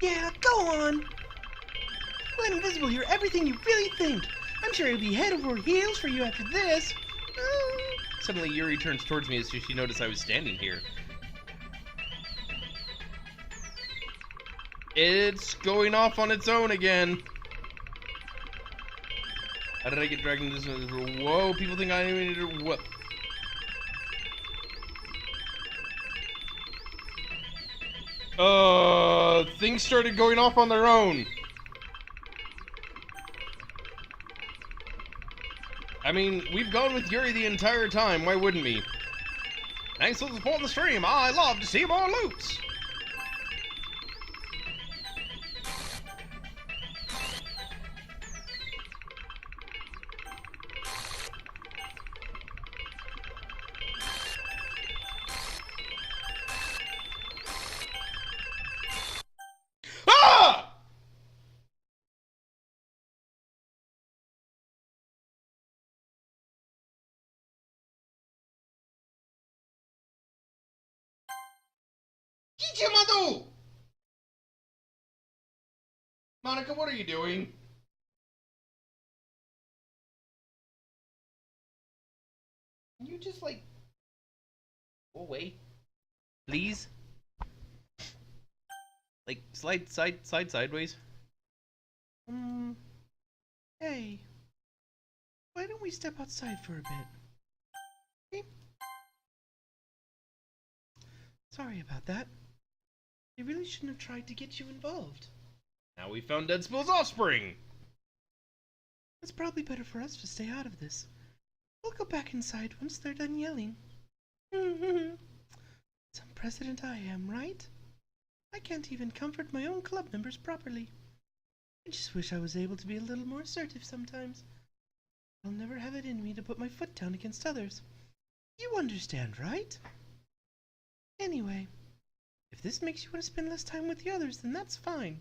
Yeah, go on. Let Invisible hear everything you really think. I'm sure he'll be head over heels for you after this. Suddenly Yuri turns towards me as soon as she noticed I was standing here. It's going off on its own again. How did I get dragged into this? Whoa, people think I animated what? Things started going off on their own. I mean, we've gone with Yuri the entire time, why wouldn't we? Thanks for the support on the stream, I love to see more loots! Ah! Kichimadu! Monica, what are you doing? Can you just, like, go away? Please? Like, slide sideways? Hey. Why don't we step outside for a bit? Okay? Sorry about that. I really shouldn't have tried to get you involved. Now we found Deadspool's offspring! It's probably better for us to stay out of this. We'll go back inside once they're done yelling. Some president I am, right? I can't even comfort my own club members properly. I just wish I was able to be a little more assertive sometimes. I'll never have it in me to put my foot down against others. You understand, right? Anyway, if this makes you want to spend less time with the others, then that's fine.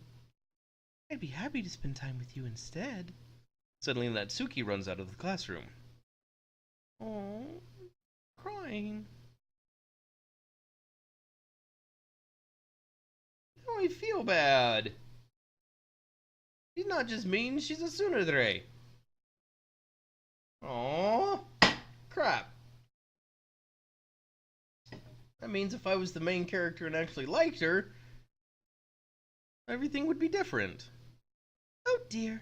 I'd be happy to spend time with you instead. Suddenly Natsuki runs out of the classroom. Oh, crying. Now I feel bad. She's not just mean, she's a tsundere. Aww. Crap. That means if I was the main character and actually liked her, everything would be different. Oh dear.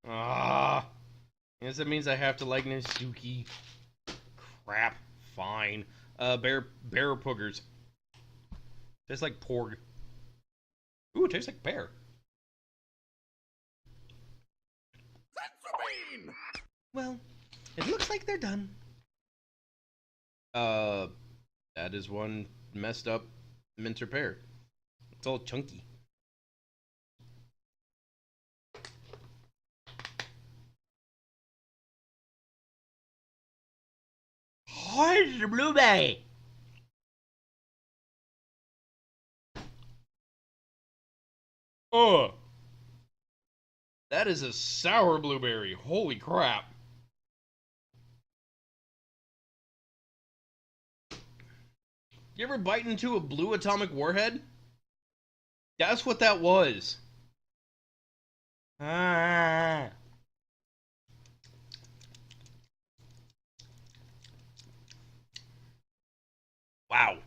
Ah. Guess that means I have to like Natsuki. Crap. Fine. Bear poogers. Tastes like porg. Ooh, it tastes like bear. Well, it looks like they're done. That is one messed up mincer pear. It's all chunky. Where's the blueberry? Oh, that is a sour blueberry. Holy crap. You ever bite into a blue atomic warhead? That's what that was. Ah. Wow.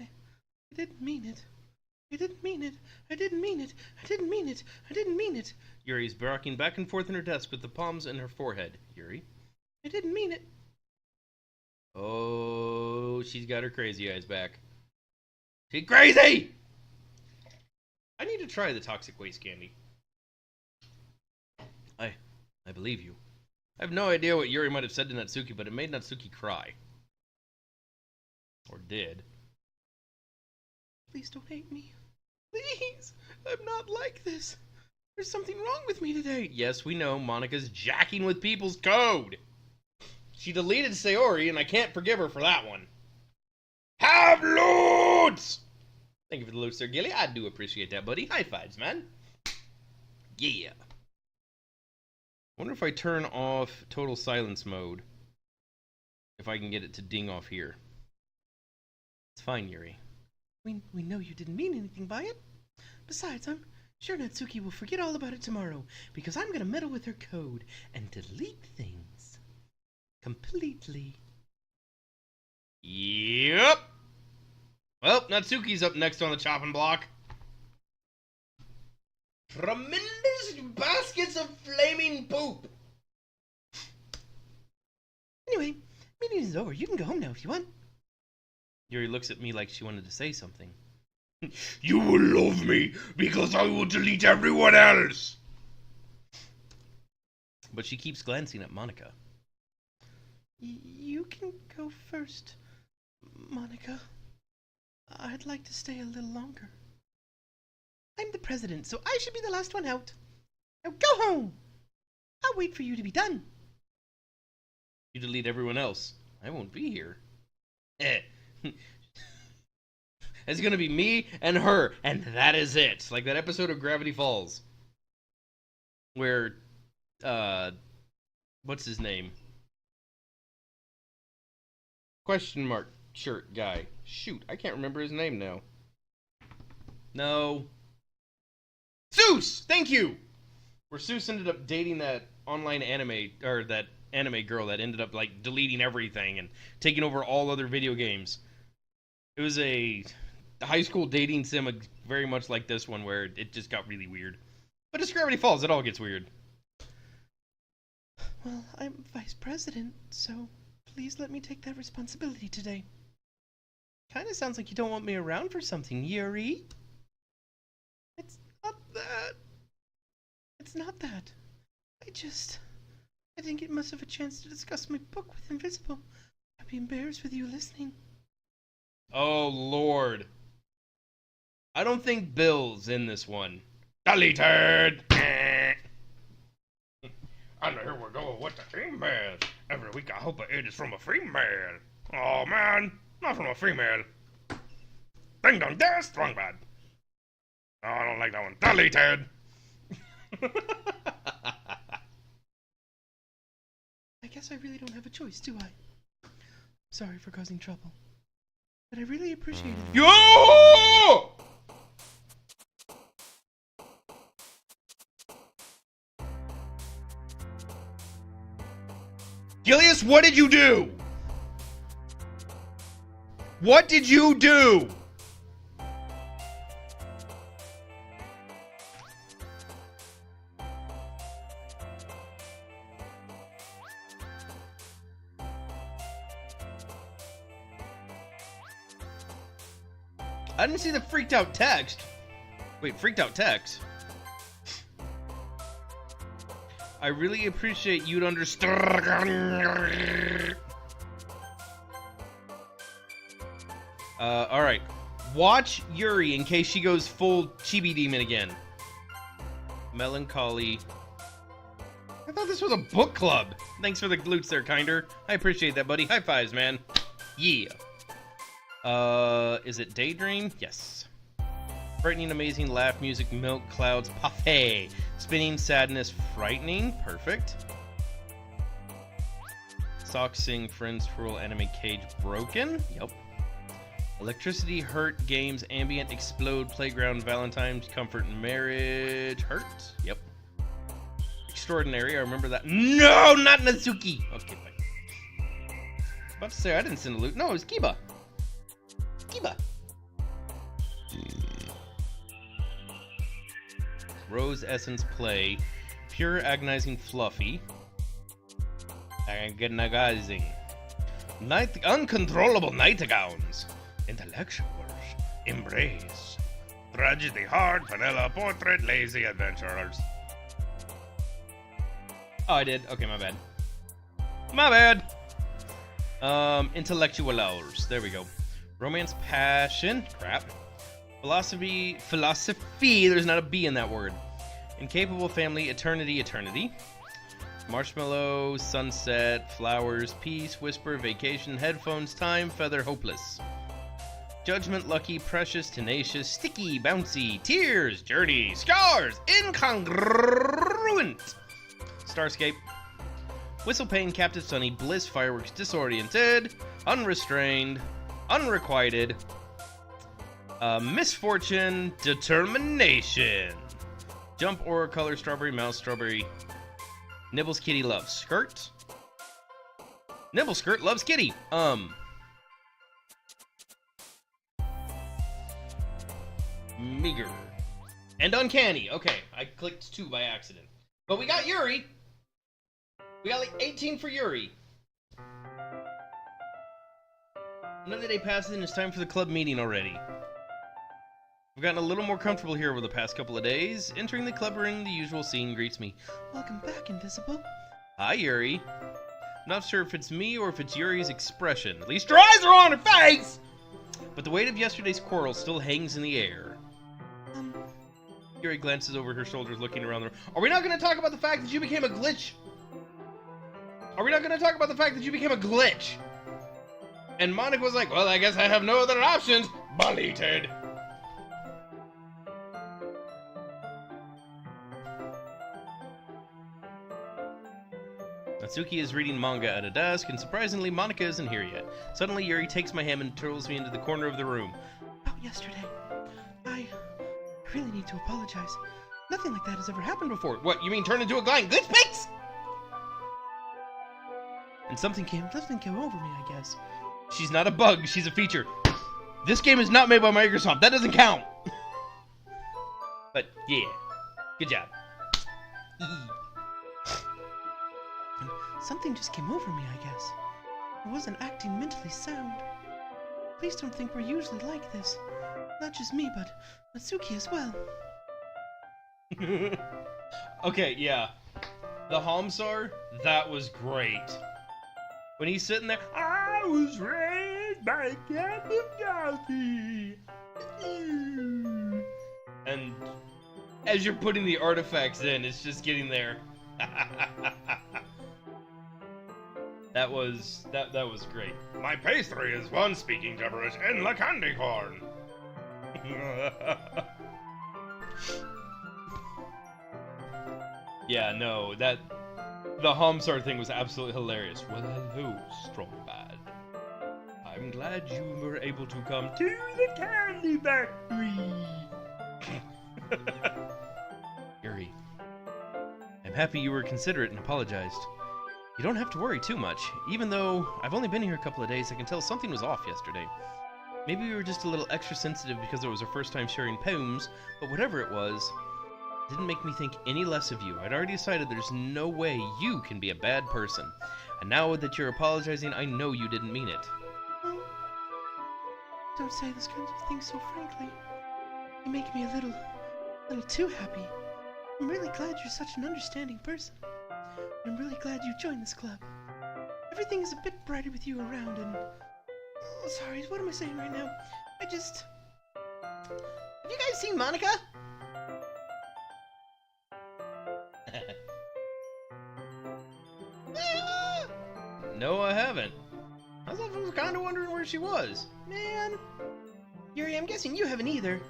I didn't mean it. I didn't mean it. I didn't mean it. I didn't mean it. I didn't mean it. Yuri's rocking back and forth in her desk with the palms in her forehead. Yuri? I didn't mean it. Oh, she's got her crazy eyes back. She's crazy! I need to try the toxic waste candy. I believe you. I have no idea what Yuri might have said to Natsuki, but it made Natsuki cry. Or did. Please don't hate me. Please! I'm not like this. There's something wrong with me today. Yes, we know. Monica's jacking with people's code. She deleted Sayori, and I can't forgive her for that one. Have loots! Thank you for the loot, Sir Gilly. I do appreciate that, buddy. High fives, man. Yeah. Wonder if I turn off total silence mode, if I can get it to ding off here. It's fine, Yuri. We know you didn't mean anything by it. Besides, I'm sure Natsuki will forget all about it tomorrow, because I'm gonna meddle with her code and delete things. Completely. Yep. Well, Natsuki's up next on the chopping block. Tremendous baskets of flaming poop. Anyway, meeting is over. You can go home now if you want. Yuri looks at me like she wanted to say something. You will love me because I will delete everyone else. But she keeps glancing at Monica. You can go first, Monica. I'd like to stay a little longer. I'm the president, so I should be the last one out. Now go home. I'll wait for you to be done. You delete everyone else. I won't be here. It's gonna be me and her, and that is it. Like that episode of Gravity Falls, where, what's his name? Question mark shirt guy. Shoot, I can't remember his name now. No. Zeus! Thank you! Where Zeus ended up dating that online anime, or that anime girl that ended up, like, deleting everything and taking over all other video games. It was a high school dating sim very much like this one, where it just got really weird. But it's Gravity Falls, it all gets weird. Well, I'm vice president, so please let me take that responsibility today. Kinda sounds like you don't want me around for something, Yuri. It's not that. It's not that. I didn't get much of a chance to discuss my book with Invisible. I'd be embarrassed with you listening. Oh, Lord. I don't think Bill's in this one. Deleted. And here we go with the email. Every week I hope it is from a female. Oh man, not from a female. Ding dong, that's wrong bad. Oh, I don't like that one. Deleted. I guess I really don't have a choice, do I? Sorry for causing trouble. But I really appreciate it. Yo! Gilius, what did you do? What did you do? I didn't see the freaked out text. Wait, freaked out text? I really appreciate you'd understand. Alright. Watch Yuri in case she goes full chibi demon again. Melancholy. I thought this was a book club. Thanks for the glutes there, Kinder. I appreciate that, buddy. High fives, man. Yeah. Is it Daydream? Yes. Frightening, amazing, laugh, music, milk, clouds, parfait. Spinning, sadness, frightening. Perfect. Sock, sing, friends, twirl, anime, cage, broken. Yep. Electricity, hurt, games, ambient, explode, playground, Valentine's, comfort, marriage, hurt. Yep. Extraordinary, I remember that. No, not Natsuki. Okay, fine. I was about to say, I didn't send a loot. No, it was Kiba. Kiba. Rose Essence Play. Pure Agonizing Fluffy. Agonizing. Uncontrollable Nightgowns. Intellectuals. Embrace. Tragedy, hard, vanilla, portrait, lazy adventurers. Oh, I did. Okay, my bad. My bad. Intellectual hours. There we go. Romance, passion. Crap. Philosophy. There's not a B in that word. Incapable family. Eternity. Marshmallow. Sunset. Flowers. Peace. Whisper. Vacation. Headphones. Time. Feather. Hopeless. Judgment, lucky, precious, tenacious, sticky, bouncy, tears, journey, scars, incongruent. Starscape. Whistle pain, captive sunny, bliss, fireworks, disoriented, unrestrained, unrequited, misfortune, determination. Jump, aura, color, strawberry, mouse, strawberry. Nibbles, kitty, loves, skirt. Nibble, skirt, loves, kitty. Meager. And uncanny. Okay, I clicked 2 by accident. But we got Yuri. We got like 18 for Yuri. Another day passes and it's time for the club meeting already. We've gotten a little more comfortable here over the past couple of days. Entering the club ring, the usual scene greets me. Welcome back, Invisible. Hi, Yuri. I'm not sure if it's me or if it's Yuri's expression. At least her eyes are on her face! But the weight of yesterday's quarrel still hangs in the air. Yuri glances over her shoulders, looking around the room. Are we not going to talk about the fact that you became a glitch? Are we not going to talk about the fact that you became a glitch? And Monica was like, well, I guess I have no other options. Bulleted. Natsuki is reading manga at a desk, and surprisingly, Monica isn't here yet. Suddenly, Yuri takes my hand and twirls me into the corner of the room. About yesterday, I really need to apologize. Nothing like that has ever happened before. What, you mean turn into a guy in glitch pics? And something came over me, I guess. She's not a bug, she's a feature. This game is not made by Microsoft, that doesn't count. But, yeah. Good job. And something just came over me, I guess. I wasn't acting mentally sound. Please don't think we're usually like this. Not just me, but Natsuki as well. Okay, yeah. The Hamsar, that was great. When he's sitting there, I was raised by Captain Doki. And as you're putting the artifacts in, it's just getting there. That was great. My pastry is one speaking gibberish in the candy corn. Yeah, no, the Hamsar thing was absolutely hilarious. Well, hello, Strong Bad. I'm glad you were able to come to the candy factory. Yuri, I'm happy you were considerate and apologized. You don't have to worry too much. Even though I've only been here a couple of days, I can tell something was off yesterday. Maybe we were just a little extra sensitive because it was our first time sharing poems, but whatever it was, it didn't make me think any less of you. I'd already decided there's no way you can be a bad person. And now that you're apologizing, I know you didn't mean it. Oh, don't say those kinds of things so frankly. You make me a little too happy. I'm really glad you're such an understanding person. I'm really glad you joined this club. Everything is a bit brighter with you around and... Oh, sorry, what am I saying right now? Have you guys seen Monica? No, I haven't. I was kind of wondering where she was. Man. Yuri, I'm guessing you haven't either.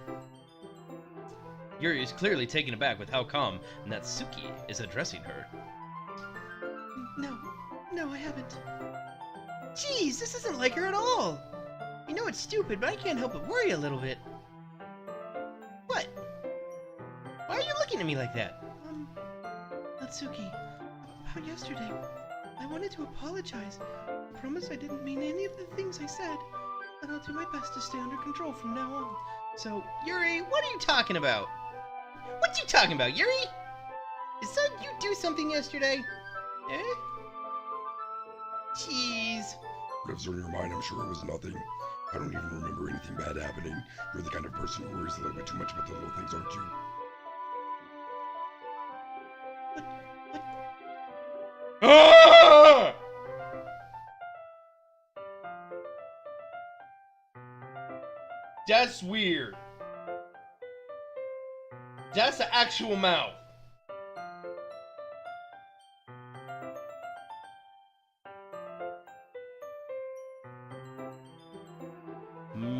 Yuri is clearly taken aback with how calm Natsuki is addressing her. No, I haven't. Jeez, this isn't like her at all. I know it's stupid, but I can't help but worry a little bit. What? Why are you looking at me like that? Natsuki, about yesterday, I wanted to apologize. I promise I didn't mean any of the things I said, and I'll do my best to stay under control from now on. So, Yuri, what are you talking about? What you talking about, Yuri? Did you do something yesterday? Eh? Jeez. Whatever's on your mind, I'm sure it was nothing. I don't even remember anything bad happening. You're the kind of person who worries a little bit too much about the little things, aren't you? Ah! That's weird. That's the actual mouth.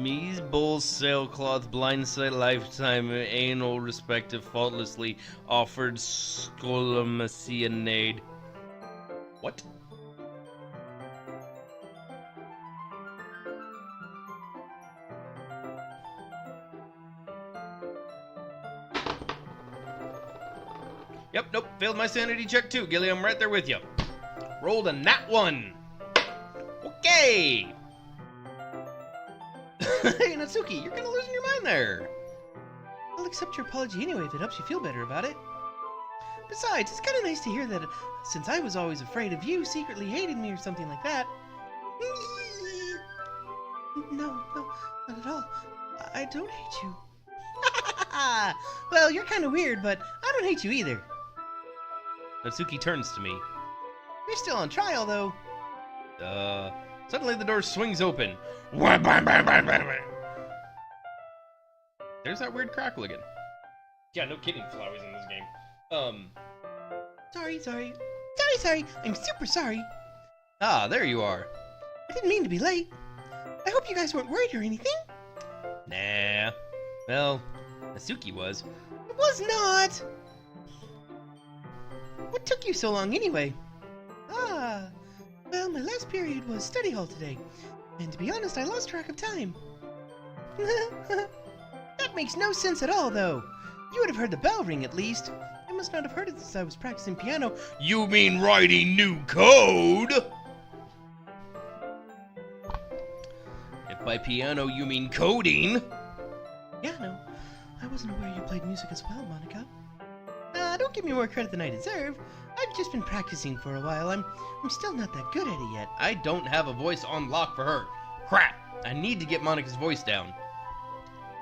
nvisble sailcloth blindside lifetime anal respective faultlessly offered scolomacianade. What? Yep, nope, failed my sanity check too, Gilly. I'm right there with you. Rolled a nat 1. Okay. Hey, Natsuki, you're kind of losing your mind there. I'll accept your apology anyway if it helps you feel better about it. Besides, it's kind of nice to hear that since I was always afraid of you secretly hated me or something like that. No, not at all. I don't hate you. Well, you're kind of weird, but I don't hate you either. Natsuki turns to me. You're still on trial, though. Suddenly the door swings open. Wham, bam, bam, bam, bam, bam. There's that weird crackle again. Yeah, no kidding, Flowey's in this game. Sorry. I'm super sorry. Ah, there you are. I didn't mean to be late. I hope you guys weren't worried or anything. Nah. Well, Natsuki was. It was not. What took you so long anyway? Well, my last period was study hall today, and to be honest, I lost track of time. That makes no sense at all, though. You would have heard the bell ring at least. I must not have heard it since I was practicing piano. You mean writing new code? If by piano you mean coding. Yeah, no. I wasn't aware you played music as well, Monica. Don't give me more credit than I deserve. I've just been practicing for a while. I'm still not that good at it yet. I don't have a voice on lock for her. Crap! I need to get Monica's voice down.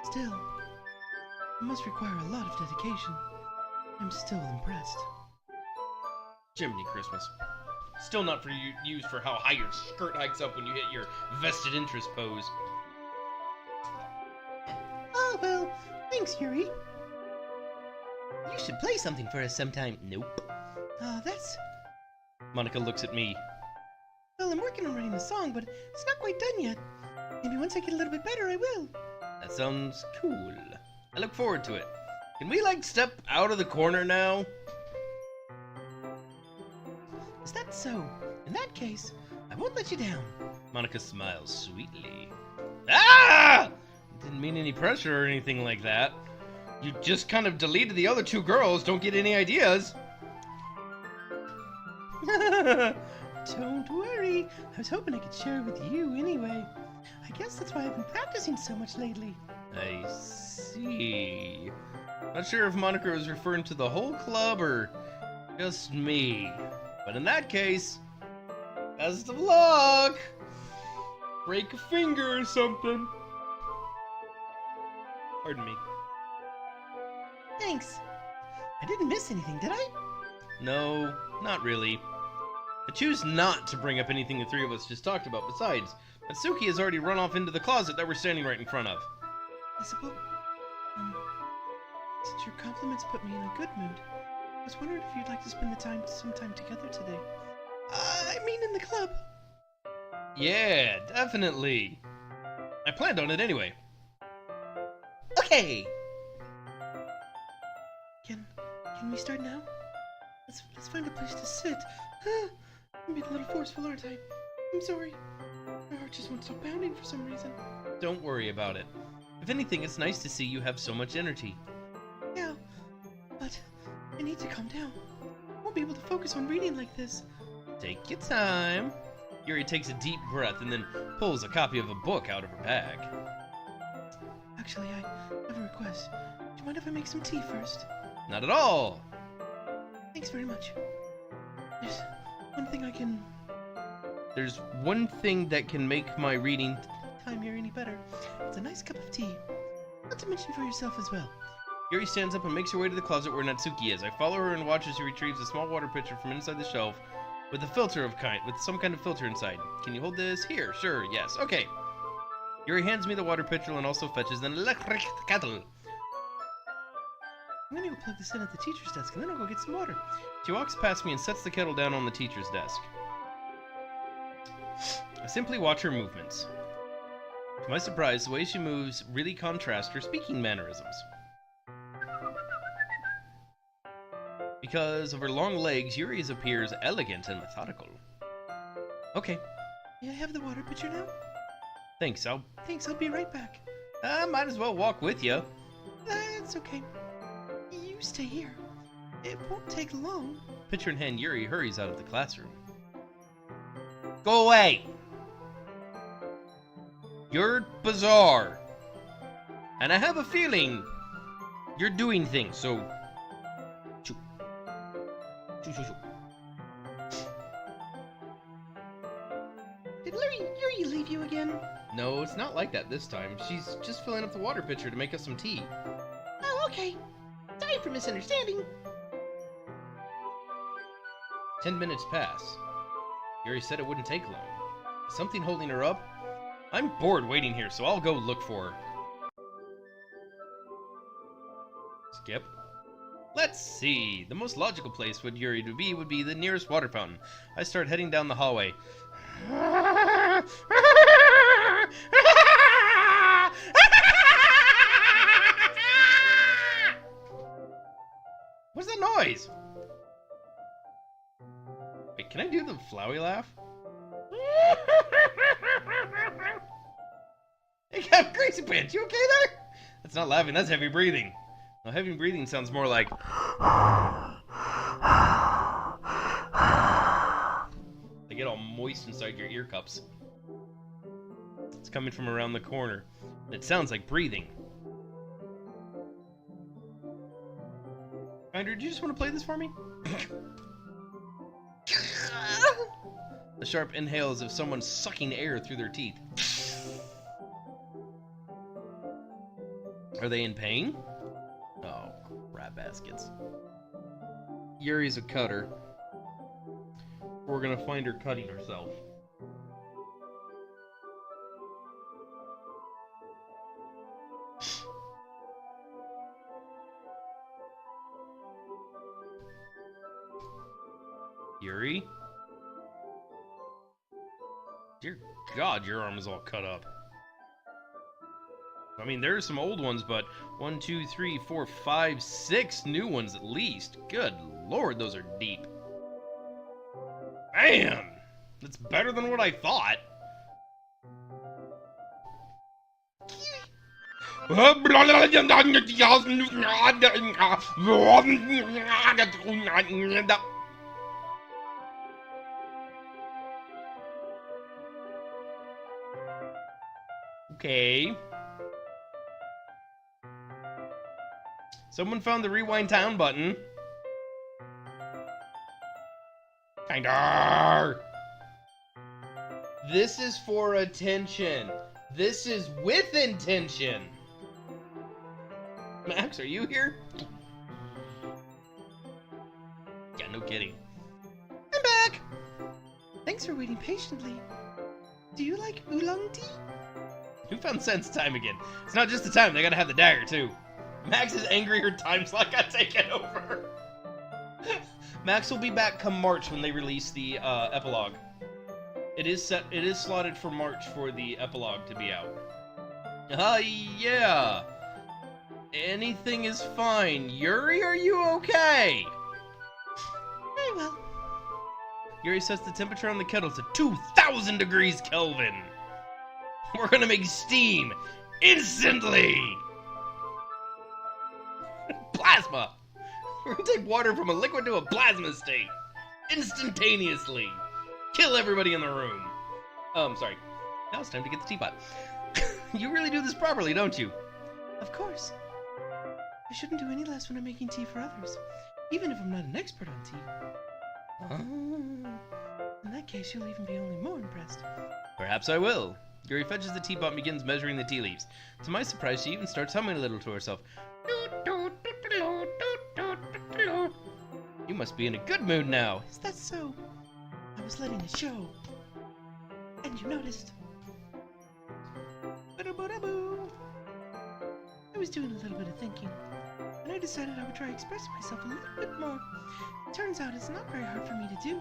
Still, it must require a lot of dedication. I'm still impressed. Jiminy Christmas. Still not for you used for how high your skirt hikes up when you hit your vested interest pose. Oh, well, thanks, Yuri. You should play something for us sometime. Nope. That's... Monica looks at me. Well, I'm working on writing a song, but it's not quite done yet. Maybe once I get a little bit better, I will. That sounds cool. I look forward to it. Can we, step out of the corner now? Is that so? In that case, I won't let you down. Monica smiles sweetly. Ah! Didn't mean any pressure or anything like that. You just kind of deleted the other two girls. Don't get any ideas. Don't worry. I was hoping I could share it with you anyway. I guess that's why I've been practicing so much lately. I see. Not sure if Monica was referring to the whole club or just me. But in that case, best of luck! Break a finger or something. Pardon me. Thanks. I didn't miss anything, did I? No, not really. I choose not to bring up anything the three of us just talked about. Besides, Natsuki has already run off into the closet that we're standing right in front of. Isabel, since your compliments put me in a good mood, I was wondering if you'd like to spend some time together today. I mean in the club. Yeah, definitely. I planned on it anyway. Okay. Can we start now? Let's find a place to sit. I'm being a little forceful, aren't I? I'm sorry. My heart just won't stop pounding for some reason. Don't worry about it. If anything, it's nice to see you have so much energy. Yeah, but I need to calm down. I won't be able to focus on reading like this. Take your time. Yuri takes a deep breath and then pulls a copy of a book out of her bag. Actually, I have a request. Do you mind if I make some tea first? Not at all. Thanks very much. There's one thing I can... There's one thing that can make my reading time here any better. It's a nice cup of tea. Not to mention for yourself as well. Yuri stands up and makes her way to the closet where Natsuki is. I follow her and watch as she retrieves a small water pitcher from inside the shelf with some kind of filter inside. Can you hold this? Here, sure, yes, okay. Yuri hands me the water pitcher and also fetches an electric kettle. I'm gonna go plug this in at the teacher's desk and then I'll go get some water. She walks past me and sets the kettle down on the teacher's desk. I simply watch her movements. To my surprise, the way she moves really contrasts her speaking mannerisms. Because of her long legs, Yuri's appears elegant and methodical. Okay, May I have the water pitcher now? thanks. I'll Be right back. might as well walk with you. That's okay. You stay here. It won't take long. Pitcher in hand, Yuri hurries out of the classroom. Go away! You're bizarre. And I have a feeling you're doing things, so... Choo. Choo, choo, choo. Did Yuri leave you again? No, it's not like that this time. She's just filling up the water pitcher to make us some tea. Oh, okay. Sorry for misunderstanding. 10 minutes pass. Yuri said it wouldn't take long. Is something holding her up? I'm bored waiting here, so I'll go look for her. Skip. Let's see. The most logical place would Yuri to be would be the nearest water fountain. I start heading down the hallway. What's that noise? Wait, can I do the Flowey laugh? Hey, Cap Crazy Pants, you okay there? That's not laughing, that's heavy breathing. Now, heavy breathing sounds more like... They get all moist inside your ear cups. It's coming from around the corner. It sounds like breathing. Andrew, do you just want to play this for me? A sharp inhale as if someone's sucking air through their teeth. Are they in pain? Oh, rat baskets. Yuri's a cutter. We're gonna find her cutting herself. Yuri? Dear God, your arm is all cut up. I mean, there are some old ones, but 1, 2, 3, 4, 5, 6 new ones at least. Good Lord, those are deep. Man, that's better than what I thought. Okay. Someone found the rewind town button. Kinder. This is for attention. This is with intention. Max, are you here? Yeah, no kidding. I'm back! Thanks for waiting patiently. Do you like oolong tea? Who found sense time again? It's not just the time, they gotta have the dagger too. Max is angry her time slot got taken over. Max will be back come March when they release the epilogue. It is slotted for March for the epilogue to be out. Yeah. Anything is fine. Yuri, are you okay? Very well. Yuri sets the temperature on the kettle to 2,000 degrees Kelvin. We're gonna make steam instantly. Plasma. We're gonna take water from a liquid to a plasma state instantaneously. Kill everybody in the room. Sorry. Now it's time to get the teapot. You really do this properly, don't you? Of course. I shouldn't do any less when I'm making tea for others, even if I'm not an expert on tea. In that case, you'll even be only more impressed. Perhaps I will. Yuri fetches the teapot and begins measuring the tea leaves. To my surprise, she even starts humming a little to herself. You must be in a good mood now. Is that so? I was letting it show. And you noticed. Ba-da-ba-da-boo. I was doing a little bit of thinking, and I decided I would try expressing myself a little bit more. Turns out it's not very hard for me to do,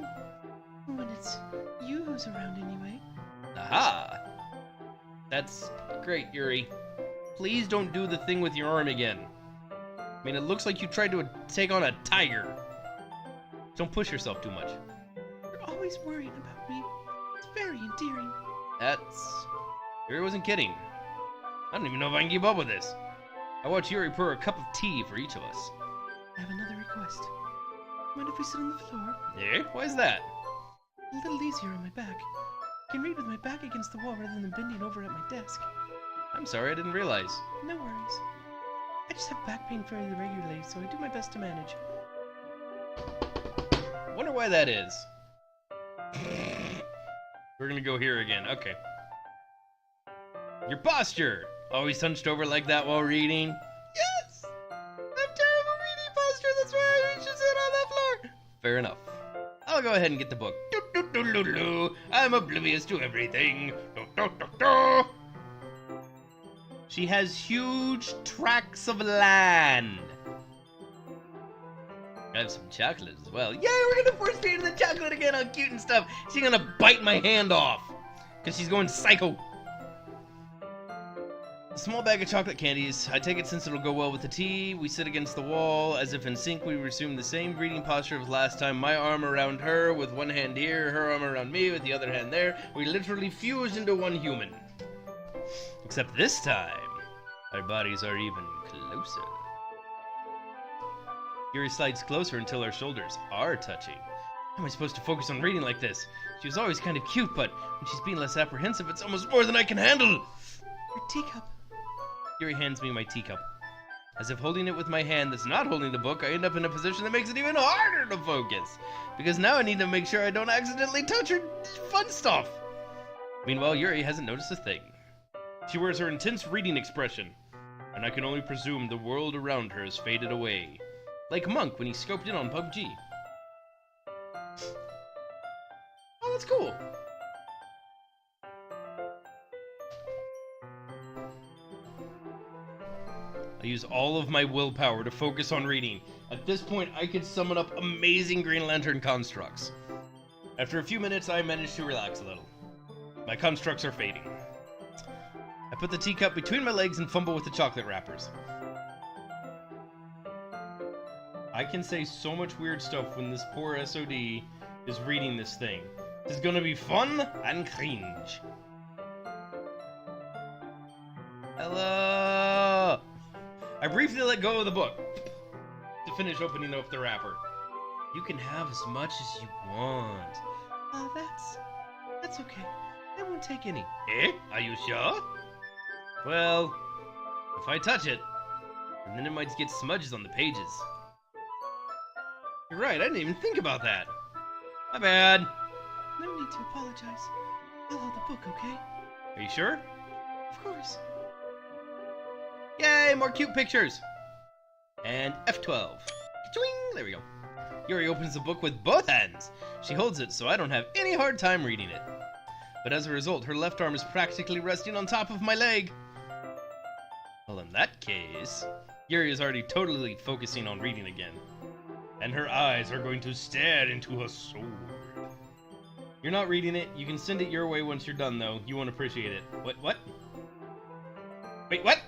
when it's you who's around anyway. Aha! That's Great, Yuri. Please don't do the thing with your arm again. I mean, it looks like you tried to take on a tiger. Don't push yourself too much. You're always worrying about me. It's very endearing. Yuri wasn't kidding. I don't even know if I can keep up with this. I watch Yuri pour a cup of tea for each of us. I have another request. Mind if we sit on the floor? Eh? Why is that? A little easier on my back. I can read with my back against the wall rather than bending over at my desk. I'm sorry, I didn't realize. No worries. I just have back pain fairly regularly, so I do my best to manage. Wonder why that is. We're gonna go here again. Okay. Your posture! Always hunched over like that while reading? Yes! I'm terrible reading posture, that's why I should sit on that floor! Fair enough. I'll go ahead and get the book. I'm oblivious to everything. She has huge tracts of land. I have some chocolate as well. Yay, we're gonna force feed her the chocolate again, all cute and stuff. She's gonna bite my hand off. Because she's going psycho. A small bag of chocolate candies. I take it since it'll go well with the tea. We sit against the wall. As if in sync, we resume the same reading posture of last time. My arm around her with one hand here, her arm around me with the other hand there. We literally fuse into one human. Except this time, our bodies are even closer. Yuri slides closer until our shoulders are touching. How am I supposed to focus on reading like this? She was always kind of cute, but when she's being less apprehensive, it's almost more than I can handle. Your teacup. Yuri hands me my teacup. As if holding it with my hand that's not holding the book, I end up in a position that makes it even harder to focus. Because now I need to make sure I don't accidentally touch her fun stuff. Meanwhile, Yuri hasn't noticed a thing. She wears her intense reading expression, and I can only presume the world around her has faded away. Like Monk when he scoped in on PUBG. Oh, that's cool. I use all of my willpower to focus on reading. At this point, I could summon up amazing Green Lantern constructs. After a few minutes, I manage to relax a little. My constructs are fading. I put the teacup between my legs and fumble with the chocolate wrappers. I can say so much weird stuff when this poor SOD is reading this thing. This is gonna be fun and cringe. Hello! I briefly let go of the book to finish opening up the wrapper. You can have as much as you want. That's okay. I won't take any. Eh? Are you sure? Well, if I touch it, then it might get smudges on the pages. You're right, I didn't even think about that. My bad. No need to apologize. I'll hold the book, okay? Are you sure? Of course. Yay, more cute pictures! And F12. Ka-chwing! There we go. Yuri opens the book with both hands. She holds it so I don't have any hard time reading it. But as a result, her left arm is practically resting on top of my leg. Well, in that case, Yuri is already totally focusing on reading again. And her eyes are going to stare into her soul. You're not reading it. You can send it your way once you're done, though. You won't appreciate it. What? Wait, what?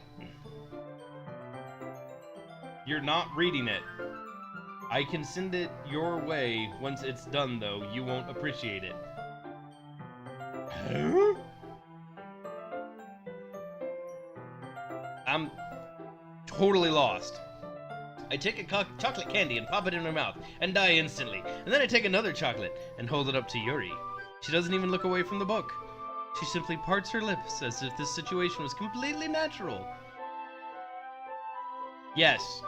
You're not reading it. I can send it your way once it's done, though. You won't appreciate it. Huh? I'm totally lost. I take a chocolate candy and pop it in her mouth and die instantly. And then I take another chocolate and hold it up to Yuri. She doesn't even look away from the book. She simply parts her lips as if this situation was completely natural. Yes.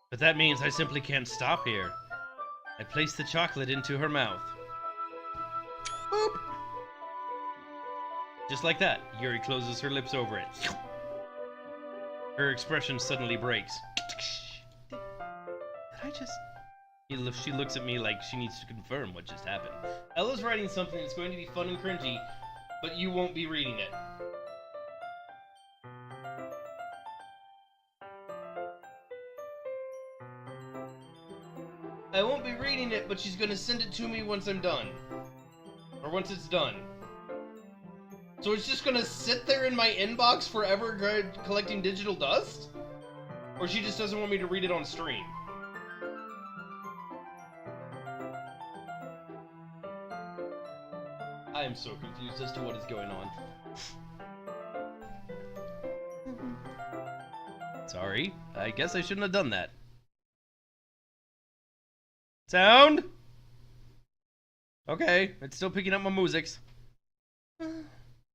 But that means I simply can't stop here. I place the chocolate into her mouth. Boop! Just like that, Yuri closes her lips over it. Her expression suddenly breaks. Did I just... She looks at me like she needs to confirm what just happened. Ella's writing something that's going to be fun and cringy, but you won't be reading it. I won't be reading it, but she's gonna send it to me once I'm done. Or once it's done. So it's just gonna sit there in my inbox forever collecting digital dust? Or she just doesn't want me to read it on stream? I am so confused as to what is going on. Sorry, I guess I shouldn't have done that. Sound? Okay, it's still picking up my musics.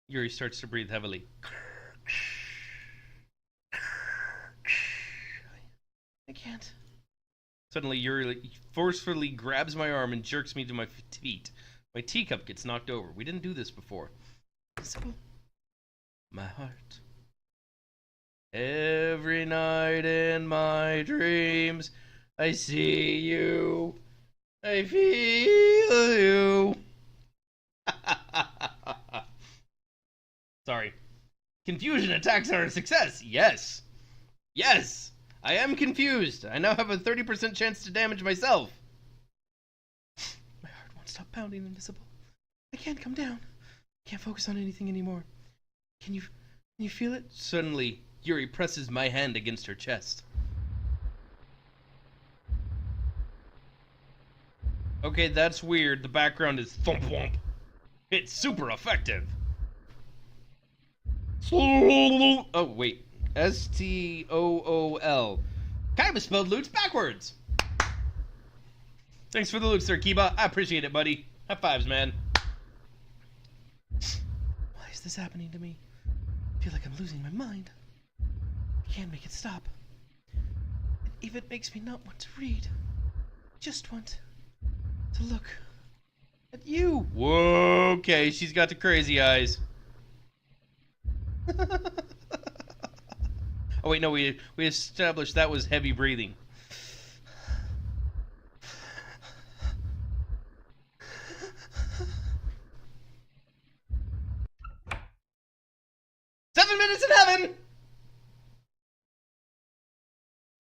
Yuri starts to breathe heavily. I can't. Suddenly, Yuri forcefully grabs my arm and jerks me to my feet. My teacup gets knocked over. We didn't do this before. Invisible. My heart. Every night in my dreams, I see you. I feel you. Sorry. Confusion attacks are a success. Yes. Yes. I am confused. I now have a 30% chance to damage myself. My heart won't stop pounding, Invisible. I can't come down. I can't focus on anything anymore. Can you feel it? Suddenly, Yuri presses my hand against her chest. Okay, that's weird. The background is thump wump. It's super effective. Oh, wait. S-T-O-O-L. Kaiba spelled loots backwards. Thanks for the loot, Sir Kiba. I appreciate it, buddy. High fives, man. Why is this happening to me? I feel like I'm losing my mind. I can't make it stop. It even makes me not want to read. Just want to look at you. Whoa, okay, she's got the crazy eyes. Oh wait, no, we established that was heavy breathing. Minutes in heaven!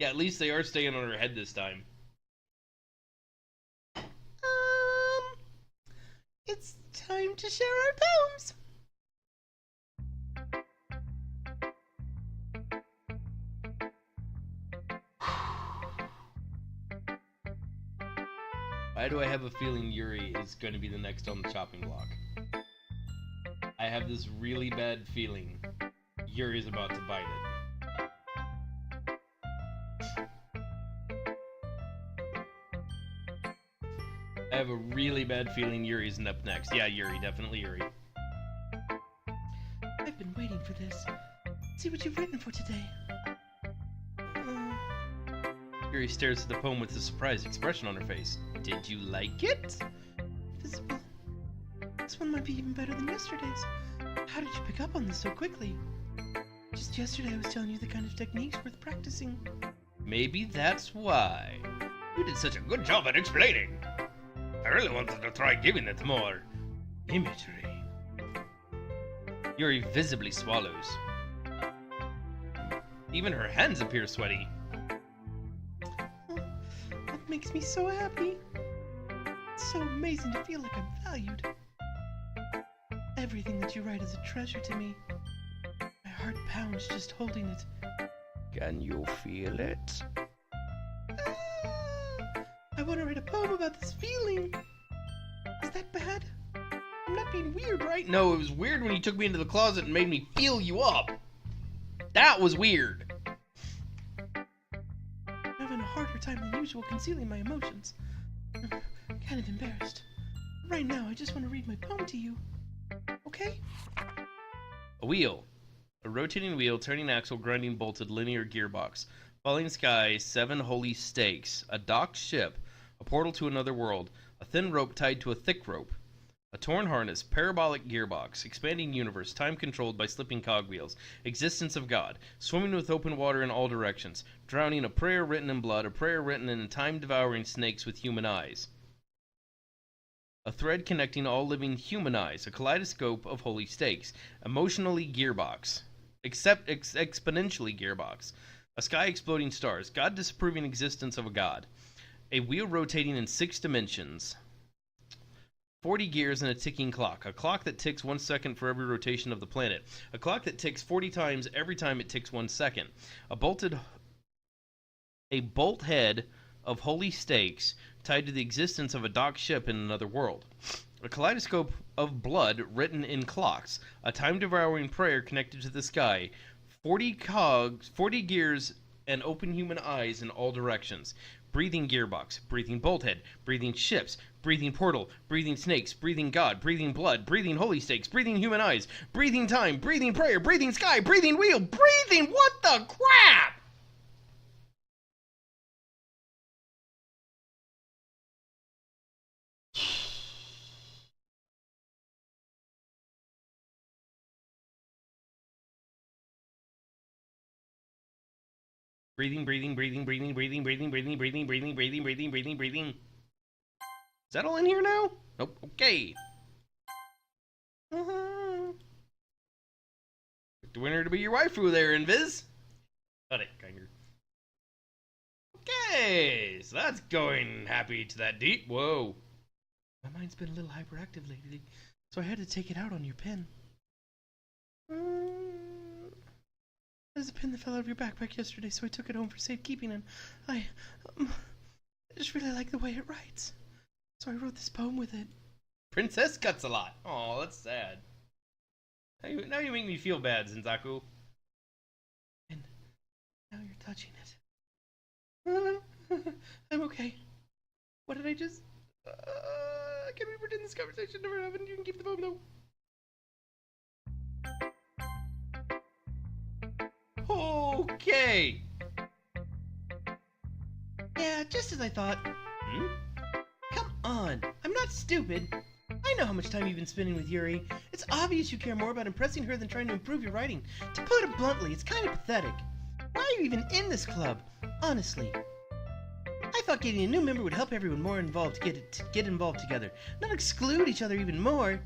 Yeah, at least they are staying on her head this time. It's time to share our poems. Why do I have a feeling Yuri is going to be the next on the chopping block? I have this really bad feeling Yuri's about to bite it. I have a really bad feeling Yuri's up next. Yeah, Yuri, definitely Yuri. I've been waiting for this. See what you've written for today. Yuri stares at the poem with a surprised expression on her face. Did you like it? Invisible. This one might be even better than yesterday's. How did you pick up on this so quickly? Just yesterday I was telling you the kind of techniques worth practicing. Maybe that's why. You did such a good job at explaining. I really wanted to try giving it more imagery. Yuri visibly swallows. Even her hands appear sweaty. Oh, that makes me so happy. It's so amazing to feel like I'm valued. Everything that you write is a treasure to me. My heart pounds just holding it. Can you feel it? I want to write a poem about this feeling. Is that bad? I'm not being weird, right? No, it was weird when you took me into the closet and made me feel you up. That was weird. I'm having a harder time than usual concealing my emotions. I'm kind of embarrassed. Right now, I just want to read my poem to you. Okay? A wheel. A rotating wheel, turning axle, grinding bolted linear gearbox. Falling sky, 7 holy stakes. A docked ship. A portal to another world. A thin rope tied to a thick rope. A torn harness, parabolic gearbox, expanding universe, time controlled by slipping cogwheels, existence of God, swimming with open water in all directions, drowning, a prayer written in blood, a prayer written in time-devouring snakes with human eyes. A thread connecting all living human eyes, a kaleidoscope of holy stakes, emotionally gearbox, exponentially gearbox, a sky exploding stars, God disapproving existence of a God, a wheel rotating in 6 dimensions. 40 gears and a ticking clock. A clock that ticks 1 second for every rotation of the planet. A clock that ticks 40 times every time it ticks 1 second. A bolt head of holy stakes tied to the existence of a docked ship in another world. A kaleidoscope of blood written in clocks. A time-devouring prayer connected to the sky. 40 cogs, 40 gears, and open human eyes in all directions. Breathing gearbox, breathing bolt head, breathing ships, breathing portal, breathing snakes, breathing god, breathing blood, breathing holy stakes, breathing human eyes, breathing time, breathing prayer, breathing sky, breathing wheel, breathing what the crap? Breathing, breathing, breathing, breathing, breathing, breathing, breathing, breathing, breathing, breathing, breathing, breathing, breathing. Is that all in here now? Nope. Okay. The winner to be your waifu there, Invis. Got it, Kinder. Okay, so that's going happy to that deep. Whoa. My mind's been a little hyperactive lately, so I had to take it out on your pen. There's a pin that fell out of your backpack yesterday, so I took it home for safekeeping, and I just really like the way it writes. So I wrote this poem with it. Princess cuts a lot. Oh, that's sad. Now you make me feel bad, Zenzaku. And now you're touching it. I'm okay. What did I just... can we pretend this conversation never happened? You can keep the poem, though. Okay. Yeah, just as I thought. Hmm? Come on, I'm not stupid. I know how much time you've been spending with Yuri. It's obvious you care more about impressing her than trying to improve your writing. To put it bluntly, it's kind of pathetic. Why are you even in this club? Honestly. I thought getting a new member would help everyone more involved to get involved together, not exclude each other even more.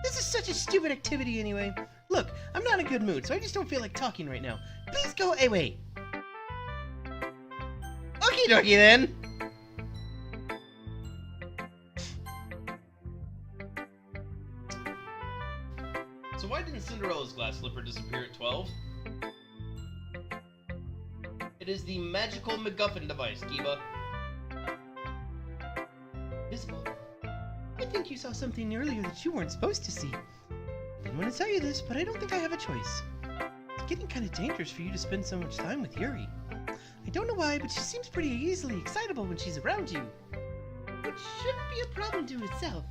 This is such a stupid activity anyway. Look, I'm not in a good mood, so I just don't feel like talking right now. Please go away. Okie dokie then. So why didn't Cinderella's glass slipper disappear at 12? It is the magical MacGuffin device, Kiba. Visible. I think you saw something earlier that you weren't supposed to see. I didn't want to tell you this, but I don't think I have a choice. It's getting kind of dangerous for you to spend so much time with Yuri. I don't know why, but she seems pretty easily excitable when she's around you. Which shouldn't be a problem to itself.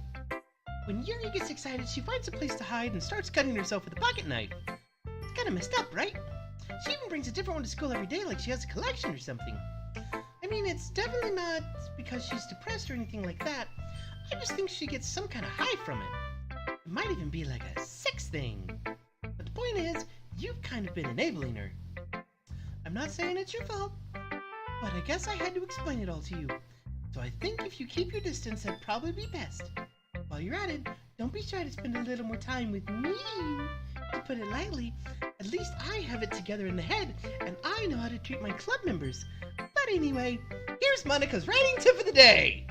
When Yuri gets excited, she finds a place to hide and starts cutting herself with a pocket knife. It's kind of messed up, right? She even brings a different one to school every day like she has a collection or something. I mean, it's definitely not because she's depressed or anything like that. I just think she gets some kind of high from it. It might even be like a sex thing. But the point is, you've kind of been enabling her. I'm not saying it's your fault, but I guess I had to explain it all to you. So I think if you keep your distance, that'd probably be best. While you're at it, don't be shy to spend a little more time with me. To put it lightly, at least I have it together in the head, and I know how to treat my club members. But anyway, here's Monica's writing tip of the day.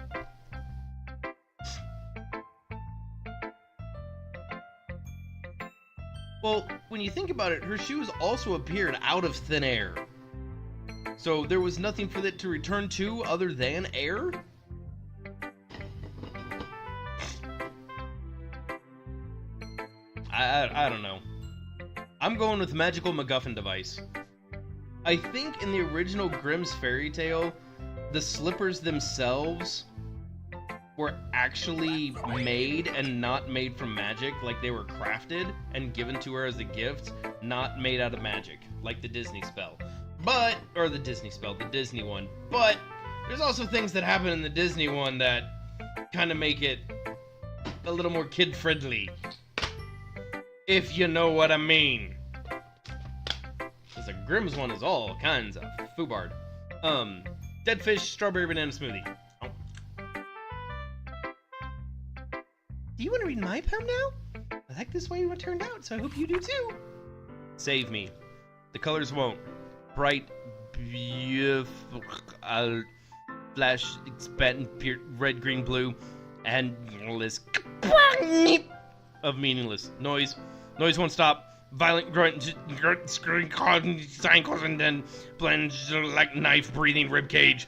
Well, when you think about it, her shoes also appeared out of thin air. So there was nothing for it to return to other than air? I don't know. I'm going with magical MacGuffin device. I think in the original Grimm's fairy tale, the slippers themselves were actually made and not made from magic, like they were crafted and given to her as a gift, not made out of magic, like the Disney spell. But, or the Disney spell, the Disney one. But, there's also things that happen in the Disney one that kind of make it a little more kid-friendly. If you know what I mean. Because the Grimm's one is all kinds of foobard. Dead fish, strawberry banana smoothie. Oh. Do you want to read my poem now? I like this way it turned out, so I hope you do too. Save me. The colors won't. Bright, beautiful, flash, expand, red, green, blue, and this of meaningless noise. Noise won't stop. Violent grunt, screaming, sign causing, then plunge like knife breathing ribcage.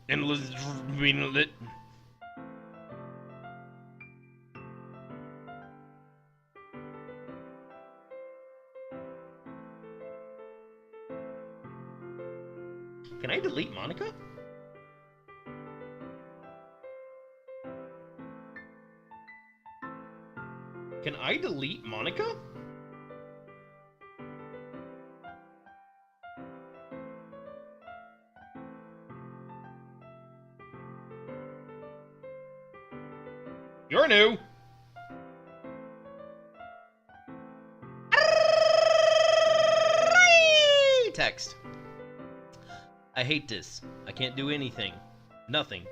Endless meaningless. Can I delete Monica? Can I delete Monica? You're new. Text. I hate this. I can't do anything. Nothing.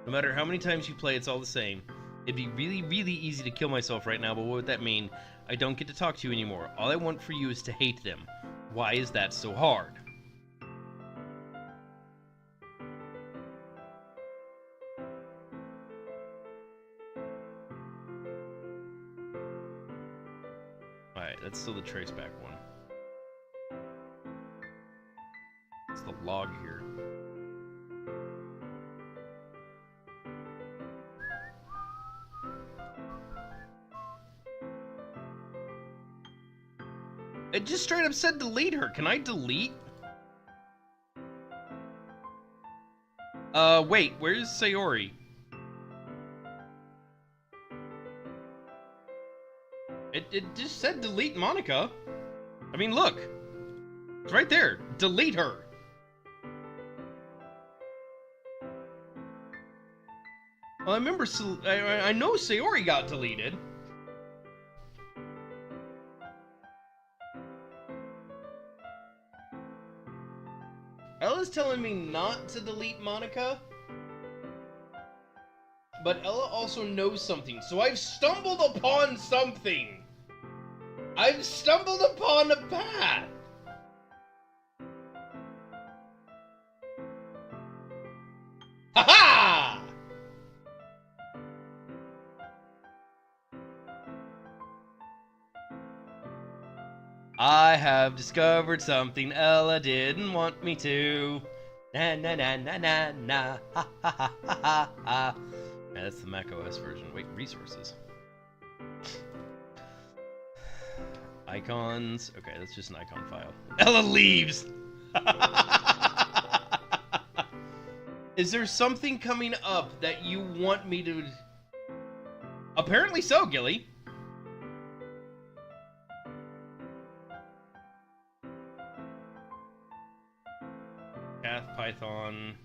No matter how many times you play, it's all the same. It'd be really, really easy to kill myself right now, but what would that mean? I don't get to talk to you anymore. All I want for you is to hate them. Why is that so hard? Alright, that's still the traceback one. It's the log here. It just straight up said delete her. Can I delete? Wait, where's Sayori? It just said delete Monica. I mean, look. It's right there. Delete her. Well, I remember, I know Sayori got deleted. Ella's telling me not to delete Monica, but Ella also knows something, so I've stumbled upon something. I've stumbled upon a path. Ha-ha! I have discovered something Ella didn't want me to. Na na na na na na. Ha ha ha ha ha. Yeah, that's the macOS version. Wait, resources. Icons. Okay, that's just an icon file. Ella leaves. Is there something coming up that you want me to? Apparently so, Gilly. Path Python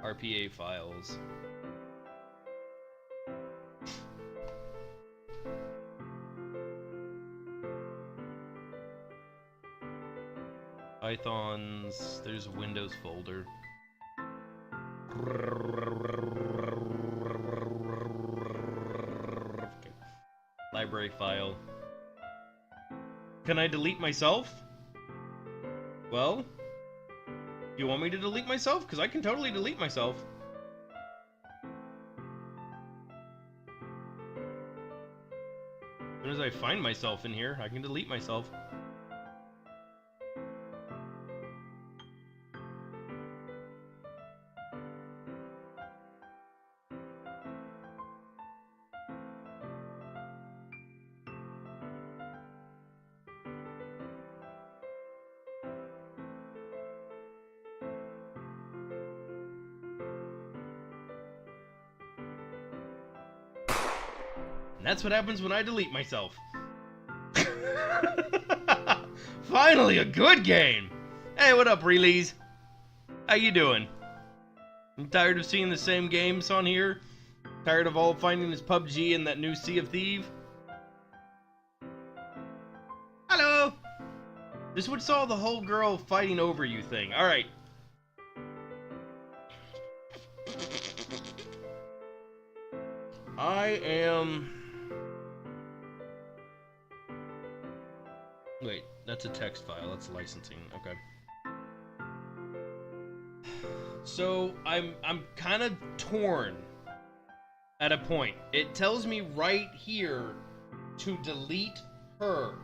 RPA files. Pythons, there's a Windows folder. Okay. Library file. Can I delete myself? Well, you want me to delete myself? Because I can totally delete myself. As soon as I find myself in here, I can delete myself. And that's what happens when I delete myself. Finally, a good game! Hey, what up, Release? How you doing? I'm tired of seeing the same games on here? Tired of all finding this PUBG and that new Sea of Thieves? Hello! This would solve the whole girl fighting over you thing. Alright. I am... Wait, that's a text file. That's licensing. Okay. So I'm kind of torn. at a point. It tells me right here to delete her.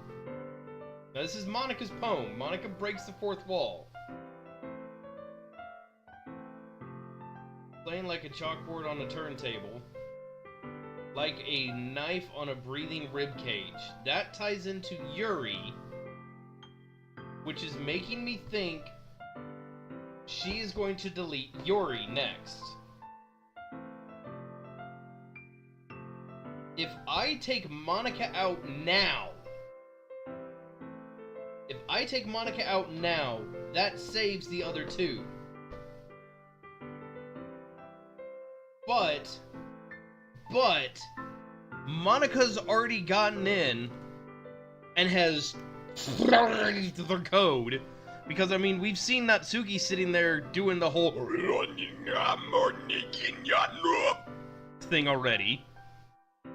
Now, this is Monica's poem. Monica breaks the fourth wall. Playing like a chalkboard on a turntable. Like a knife on a breathing ribcage. That ties into Yuri, which is making me think she is going to delete Yuri next. If I take Monica out now, that saves the other two. But Monica's already gotten in and has their code. Because, I mean, we've seen Natsuki sitting there doing the whole thing already.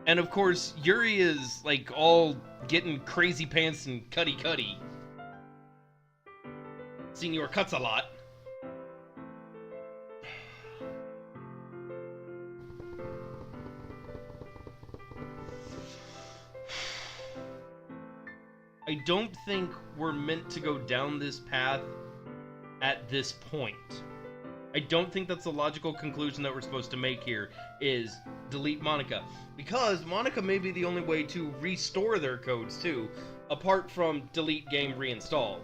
And, of course, Yuri is, like, all getting crazy pants and cutty. Senor cuts a lot. I don't think we're meant to go down this path at this point. I don't think that's the logical conclusion that we're supposed to make here, is delete Monica. Because Monica may be the only way to restore their codes too, apart from delete game reinstall.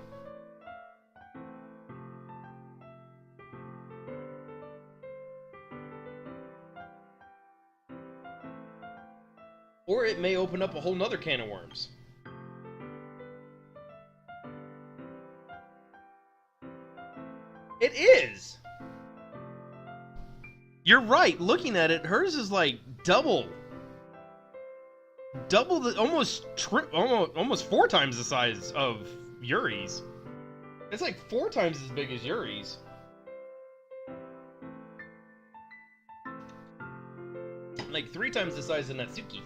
Or it may open up a whole nother can of worms. It is! You're right, looking at it, hers is like double the, almost 4 times the size of Yuri's. It's like 4 times as big as Yuri's. Like 3 times the size of Natsuki.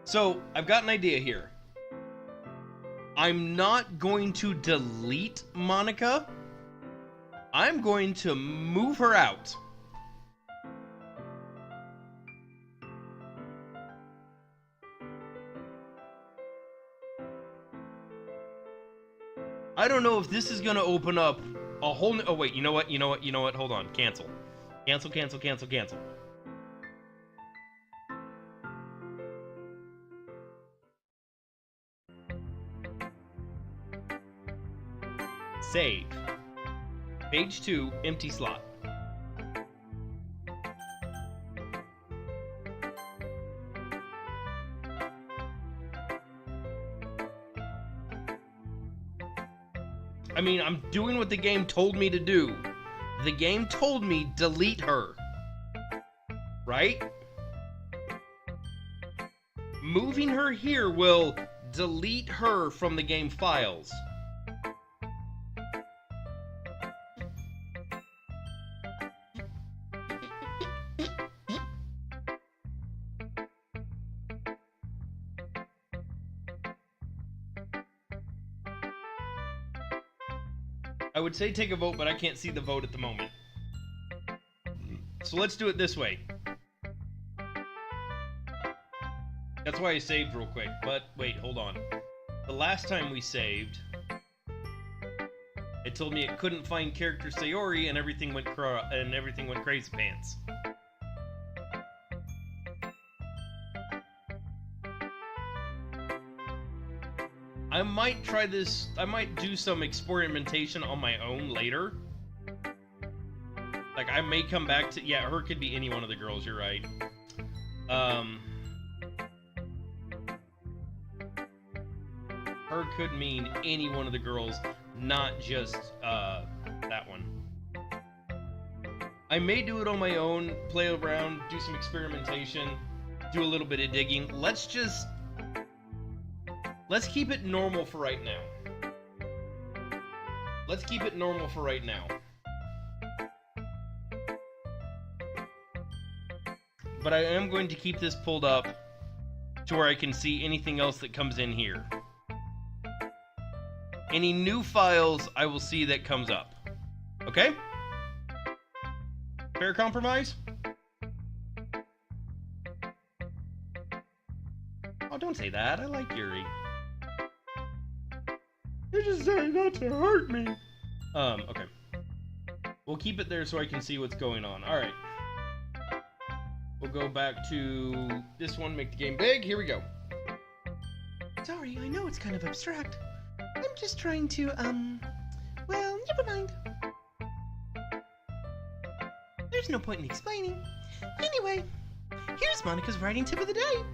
So, I've got an idea here. I'm not going to delete Monica. I'm going to move her out. I don't know if this is going to open up a whole... Oh, wait, you know what? Hold on. Cancel. Cancel. Save. Page 2, empty slot. I mean, I'm doing what the game told me to do. The game told me delete her. Right? Moving her here will delete her from the game files. I would say take a vote, but I can't see the vote at the moment. So let's do it this way. That's why I saved real quick, but wait, hold on. The last time we saved, it told me it couldn't find character Sayori and everything went crazy pants. I might try this. I might do some experimentation on my own later. Like, I may come back to... Yeah, her could be any one of the girls, you're right. Her could mean any one of the girls, not just, that one. I may do it on my own, play around, do some experimentation, do a little bit of digging. Let's keep it normal for right now. Let's keep it normal for right now. But I am going to keep this pulled up to where I can see anything else that comes in here. Any new files I will see that comes up. Okay? Fair compromise? Oh, don't say that. I like Yuri. You're just saying not to hurt me. Okay. We'll keep it there so I can see what's going on. Alright. We'll go back to this one, make the game big. Here we go. Sorry, I know it's kind of abstract. I'm just trying to, well, never mind. There's no point in explaining. Anyway, here's Monica's writing tip of the day.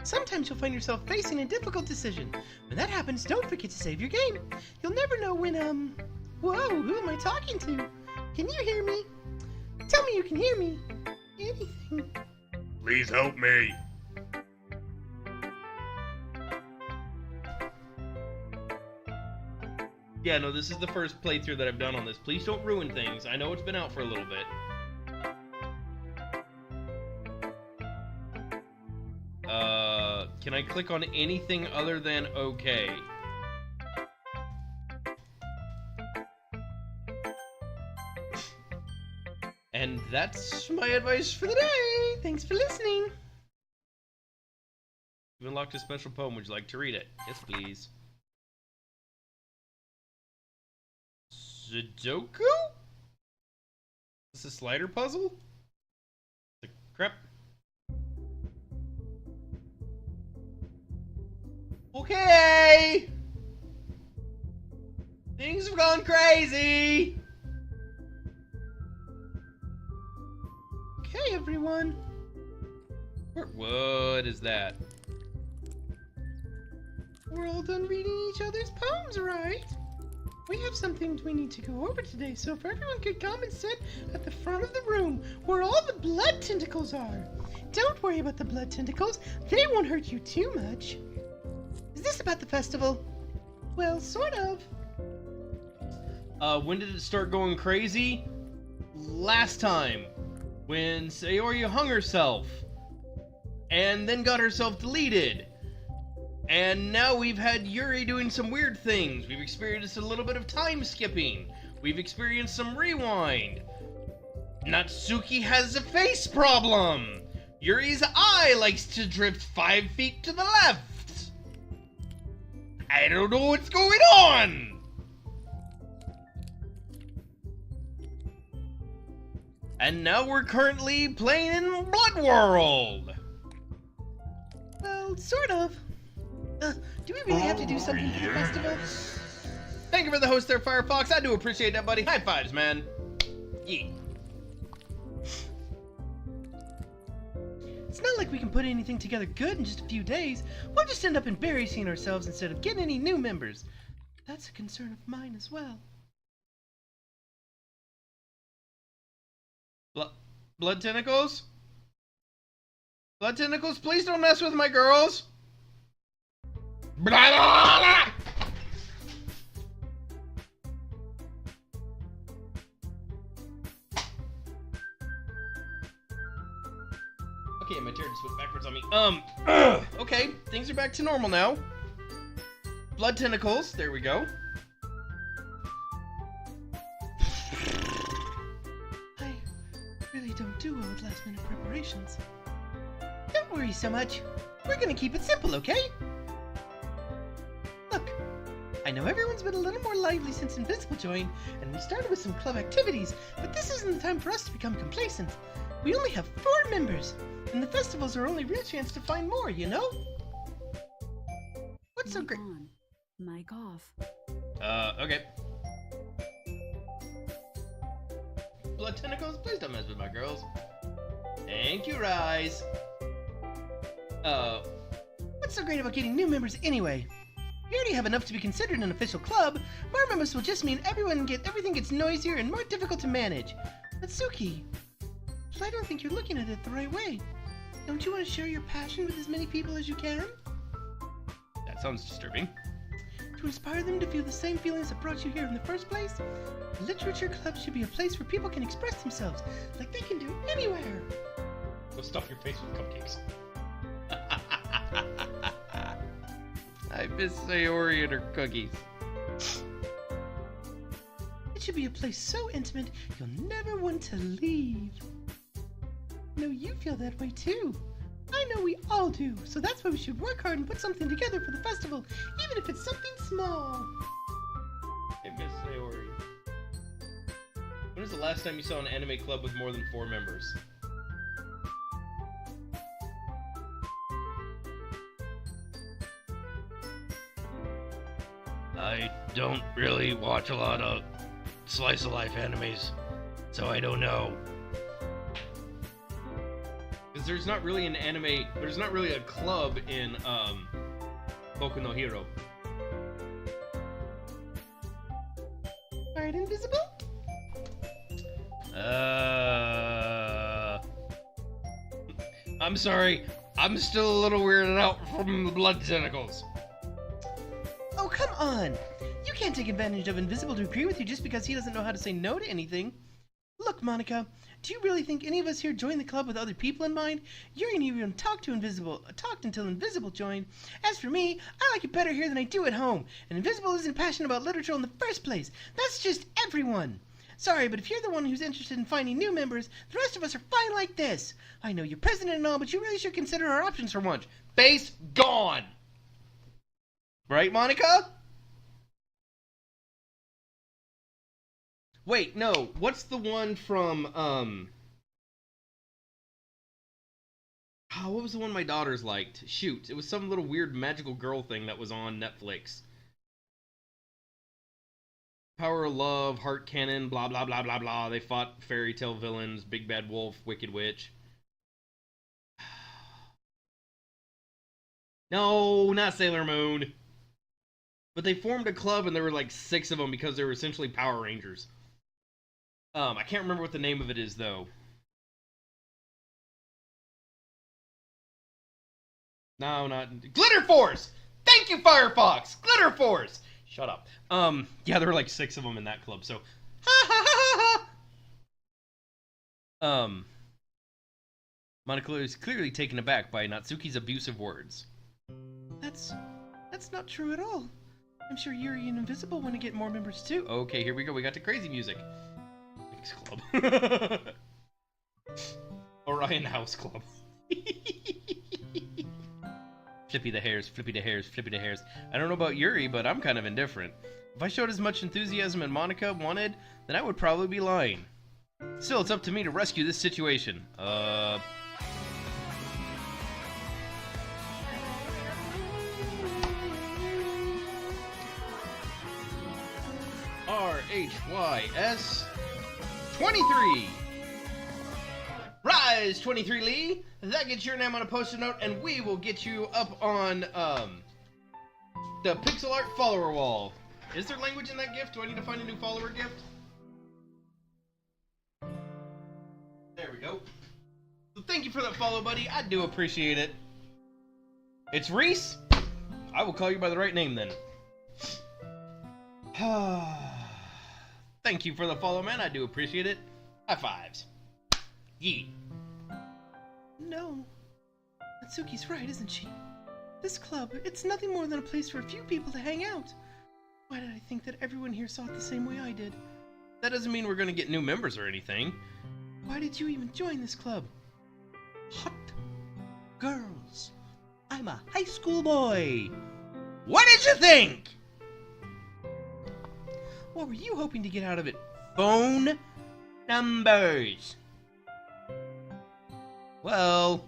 Sometimes you'll find yourself facing a difficult decision. When that happens, don't forget to save your game. You'll never know when, whoa, who am I talking to? Can you hear me? Tell me you can hear me. Anything. Please help me. Yeah, no, this is the first playthrough that I've done on this. Please don't ruin things. I know it's been out for a little bit. Can I click on anything other than okay? And that's my advice for the day. Thanks for listening. You've unlocked a special poem. Would you like to read it? Yes, please. Sudoku? Is this a slider puzzle? The crap. Okay! Things have gone crazy! Okay, everyone. What is that? We're all done reading each other's poems, right? We have something we need to go over today, so if everyone could come and sit at the front of the room where all the blood tentacles are. Don't worry about the blood tentacles. They won't hurt you too much. Is this about the festival? Well, sort of. When did it start going crazy? Last time. When Sayori hung herself. And then got herself deleted. And now we've had Yuri doing some weird things. We've experienced a little bit of time skipping. We've experienced some rewind. Natsuki has a face problem. Yuri's eye likes to drift 5 feet to the left. I don't know what's going on. And now we're currently playing in Blood World. Well, sort of. Do we really have to do something for the festival? Thank you for the host there, Firefox. I do appreciate that, buddy. High fives, man. Yeah. It's not like we can put anything together good in just a few days. We'll just end up embarrassing ourselves instead of getting any new members. That's a concern of mine as well. Blood tentacles? Blood tentacles, please don't mess with my girls. Blah, blah, blah. Okay, my turn just went backwards on me. Okay, things are back to normal now. Blood tentacles, there we go. I really don't do well with last-minute preparations. Don't worry so much. We're gonna keep it simple, okay? Look, I know everyone's been a little more lively since Invincible joined, and we started with some club activities, but this isn't the time for us to become complacent. We only have 4 members, and the festival's our only real chance to find more, you know? What's so great? On. Mic off. Okay. Blood tentacles, please don't mess with my girls. Thank you, Rise. What's so great about getting new members anyway? We already have enough to be considered an official club. More members will just mean everything gets noisier and more difficult to manage. Natsuki, I don't think you're looking at it the right way. Don't you want to share your passion with as many people as you can? That sounds disturbing. To inspire them to feel the same feelings that brought you here in the first place, a literature club should be a place where people can express themselves like they can do anywhere. Go stuff your face with cupcakes. I miss Sayori and her cookies. It should be a place so intimate you'll never want to leave. know you feel that way too. I know we all do, so that's why we should work hard and put something together for the festival, even if it's something small. Hey, Miss Sayori. When was the last time you saw an anime club with more than 4 members? I don't really watch a lot of slice of life animes, so I don't know. Because there's not really an anime, there's not really a club in, Boku no Hero. Alright, Invisible? I'm sorry, I'm still a little weirded out from the blood tentacles. Oh, come on! You can't take advantage of Invisible to agree with you just because he doesn't know how to say no to anything. Look, Monica, do you really think any of us here joined the club with other people in mind? Yuri and even talked until Invisible joined. As for me, I like it better here than I do at home, and Invisible isn't passionate about literature in the first place. That's just everyone. Sorry, but if you're the one who's interested in finding new members, the rest of us are fine like this. I know you're president and all, but you really should consider our options for once. Base gone! Right, Monica? Wait, no. What's the one from, what was the one my daughters liked? Shoot, it was some little weird magical girl thing that was on Netflix. Power of Love, Heart Cannon, blah, blah, blah, blah, blah. They fought fairy tale villains, Big Bad Wolf, Wicked Witch. No, not Sailor Moon. But they formed a club and there were like 6 of them because they were essentially Power Rangers. I can't remember what the name of it is though. No, not Glitter Force! Thank you, Firefox! Glitter Force! Shut up. Yeah, there were like 6 of them in that club, so Monica is clearly taken aback by Natsuki's abusive words. That's not true at all. I'm sure Yuri and Invisible want to get more members too. Okay, here we go. We got the crazy music. X Club. Orion House Club. Flippy the hairs, flippy the hairs, flippy the hairs. I don't know about Yuri, but I'm kind of indifferent. If I showed as much enthusiasm as Monica wanted, then I would probably be lying. Still, it's up to me to rescue this situation. RHYS 23. Rise 23 Lee. That gets your name on a post-it note, and we will get you up on the pixel art follower wall. Is there language in that gift? Do I need to find a new follower gift? There we go. So thank you for that follow, buddy. I do appreciate it. It's Reese. I will call you by the right name then. Thank you for the follow, man. I do appreciate it. High fives. Yeet. No. Natsuki's right, isn't she? This club, it's nothing more than a place for a few people to hang out. Why did I think that everyone here saw it the same way I did? That doesn't mean we're gonna get new members or anything. Why did you even join this club? Hot girls. I'm a high school boy. What did you think? What were you hoping to get out of it? Phone numbers. Well,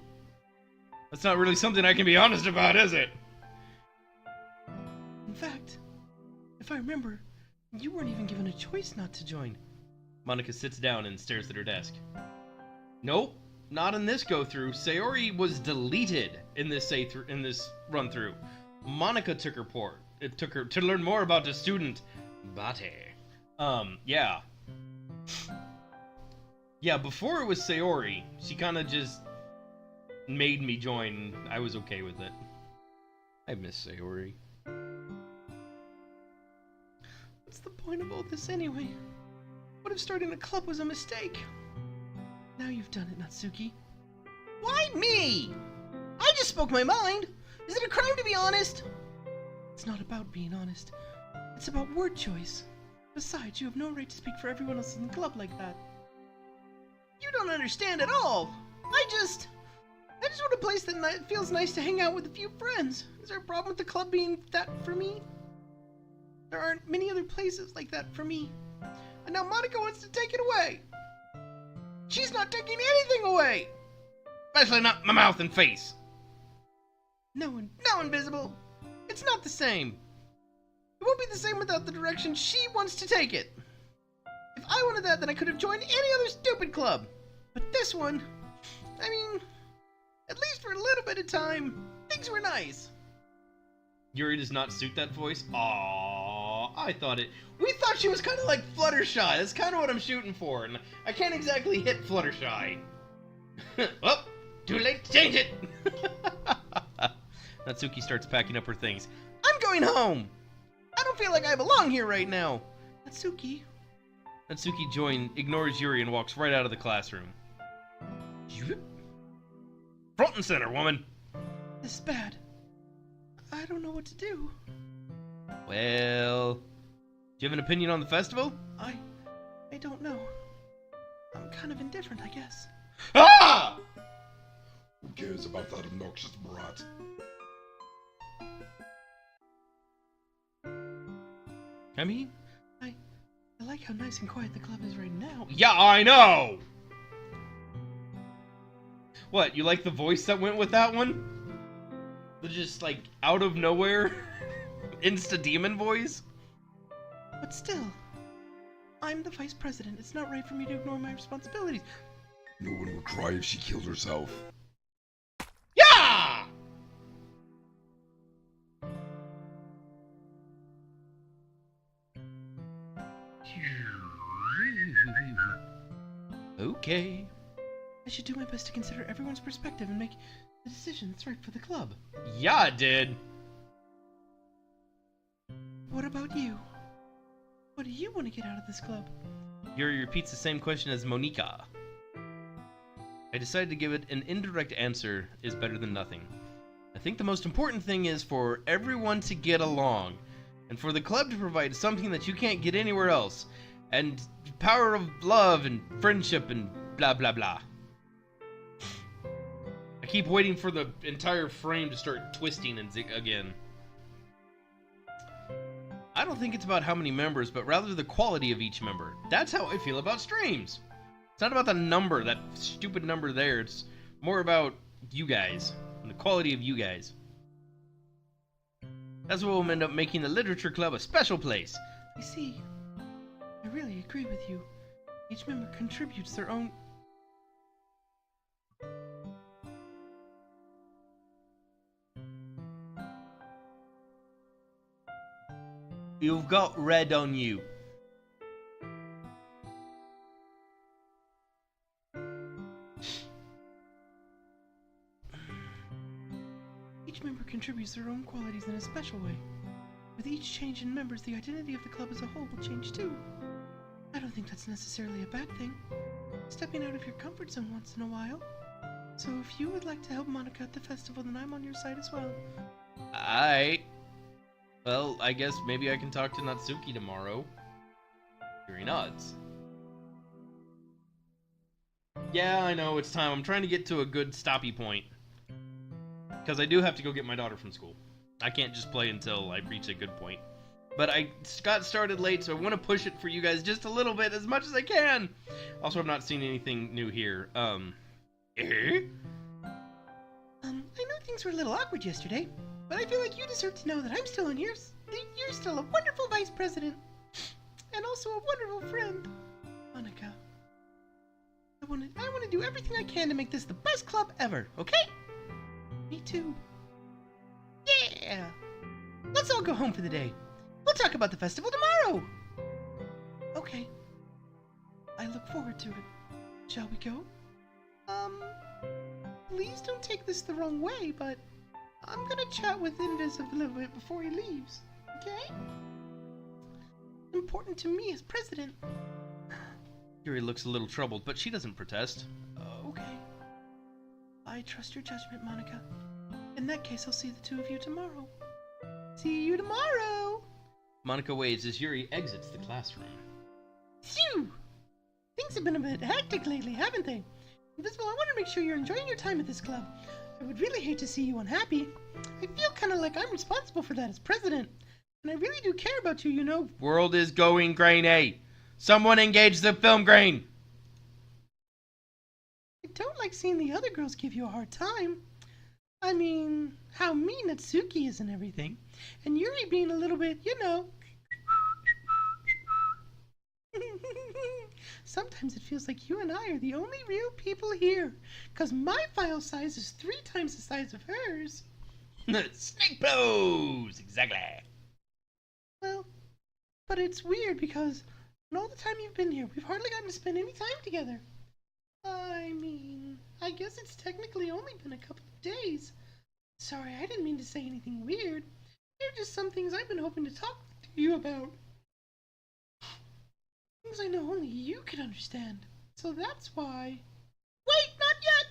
that's not really something I can be honest about, is it? In fact, if I remember, you weren't even given a choice not to join. Monica sits down and stares at her desk. Nope, not in this go-through. Sayori was deleted in this run-through. Monica took her part. It took her to learn more about the student Bate. Yeah. Yeah, before it was Sayori, she kind of just made me join. I was okay with it. I miss Sayori. What's the point of all this anyway? What if starting a club was a mistake? Now you've done it, Natsuki. Why me? I just spoke my mind. Is it a crime to be honest? It's not about being honest. It's about word choice. Besides, you have no right to speak for everyone else in the club like that. You don't understand at all. I just want a place that feels nice to hang out with a few friends. Is there a problem with the club being that for me? There aren't many other places like that for me. And now Monica wants to take it away. She's not taking anything away. Especially not my mouth and face. No, Invisible. It's not the same. It won't be the same without the direction she wants to take it. If I wanted that, then I could have joined any other stupid club. But this one, I mean, at least for a little bit of time, things were nice. Yuri does not suit that voice. Aww, I thought it. We thought she was kind of like Fluttershy. That's kind of what I'm shooting for, and I can't exactly hit Fluttershy. Well, too late to change it. Natsuki starts packing up her things. I'm going home. I don't feel like I belong here right now. Natsuki Ignores Yuri and walks right out of the classroom. Front and center, woman. This is bad. I don't know what to do. Well, do you have an opinion on the festival? I don't know. I'm kind of indifferent, I guess. Ah! Who cares about that obnoxious brat? I mean, I like how nice and quiet the club is right now. yeah, I know! What, you like the voice that went with that one? The just, like, out of nowhere, insta-demon voice? But still, I'm the vice president. It's not right for me to ignore my responsibilities. No one would cry if she killed herself. Yeah! Okay. I should do my best to consider everyone's perspective and make the decision that's right for the club. Yeah, I did. What about you? What do you want to get out of this club? Yuri repeats the same question as Monica. I decided to give it an indirect answer is better than nothing. I think the most important thing is for everyone to get along, and for the club to provide something that you can't get anywhere else, and power of love and friendship and blah blah blah. I keep waiting for the entire frame to start twisting and again. I don't think it's about how many members, but rather the quality of each member. That's how I feel about streams. It's not about the number, that stupid number there. It's more about you guys and the quality of you guys. That's what will end up making the literature club a special place. I see. I really agree with you. Each member contributes their own... You've got red on you. Each member contributes their own qualities in a special way. With each change in members, the identity of the club as a whole will change too. I don't think that's necessarily a bad thing. Stepping out of your comfort zone once in a while. So if you would like to help Monica at the festival, then I'm on your side as well. Well, I guess maybe I can talk to Natsuki tomorrow. Yuri nods. Yeah, I know, it's time. I'm trying to get to a good stoppy point. Because I do have to go get my daughter from school. I can't just play until I reach a good point. But I got started late, so I want to push it for you guys just a little bit, as much as I can. Also, I've not seen anything new here. I know things were a little awkward yesterday, but I feel like you deserve to know that I'm still on yours. You're still a wonderful vice president. And also a wonderful friend. Monica. I want to do everything I can to make this the best club ever, okay? Me too. Yeah! Let's all go home for the day. We'll talk about the festival tomorrow! Okay. I look forward to it. Shall we go? Please don't take this the wrong way, but I'm gonna chat with Invis a little bit before he leaves, okay? Important to me as president. Yuri looks a little troubled, but she doesn't protest. Okay. I trust your judgment, Monica. In that case, I'll see the two of you tomorrow. See you tomorrow! Monica waves as Yuri exits the classroom. Phew! Things have been a bit hectic lately, haven't they? Invisible, I want to make sure you're enjoying your time at this club. I would really hate to see you unhappy. I feel kind of like I'm responsible for that as president. And I really do care about you, you know. World is going grainy. Someone engage the film grain. I don't like seeing the other girls give you a hard time. I mean, how mean Natsuki is and everything. And Yuri being a little bit, you know. Sometimes it feels like you and I are the only real people here. Because my file size is 3 times the size of hers. Snake pose! Exactly. Well, but it's weird because in all the time you've been here, we've hardly gotten to spend any time together. I mean, I guess it's technically only been a couple of days. Sorry, I didn't mean to say anything weird. They're just some things I've been hoping to talk to you about. Things I know only you can understand. So that's why... Wait, not yet!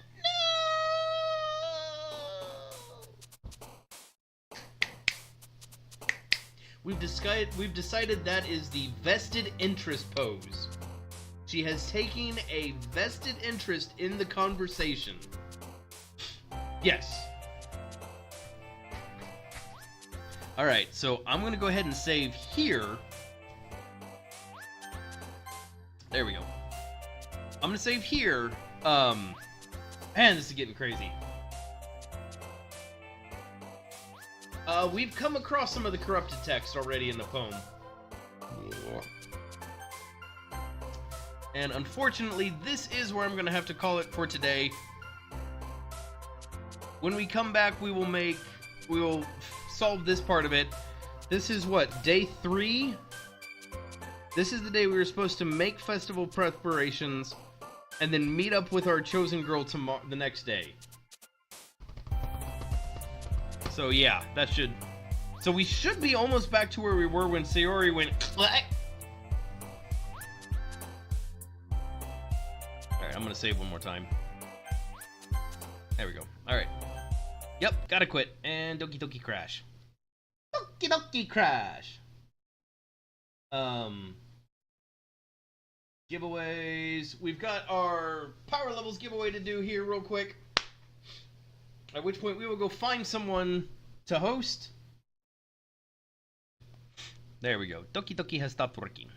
No! We've decided that is the vested interest pose. She has taken a vested interest in the conversation. Yes. Alright, so I'm gonna go ahead and save here. There we go. I'm gonna save here. Man, this is getting crazy. We've come across some of the corrupted text already in the poem. And unfortunately, this is where I'm gonna have to call it for today. When we come back, we will solve this part of it. This is what, day 3? This is the day we were supposed to make festival preparations and then meet up with our chosen girl the next day. So yeah, that should... So we should be almost back to where we were when Sayori went... Alright, I'm gonna save one more time. There we go. Alright. Yep, gotta quit. And Doki Doki Crash. Doki Doki Crash! Giveaways. We've got our power levels giveaway to do here real quick. At which point we will go find someone to host. There we go. Doki Doki has stopped working.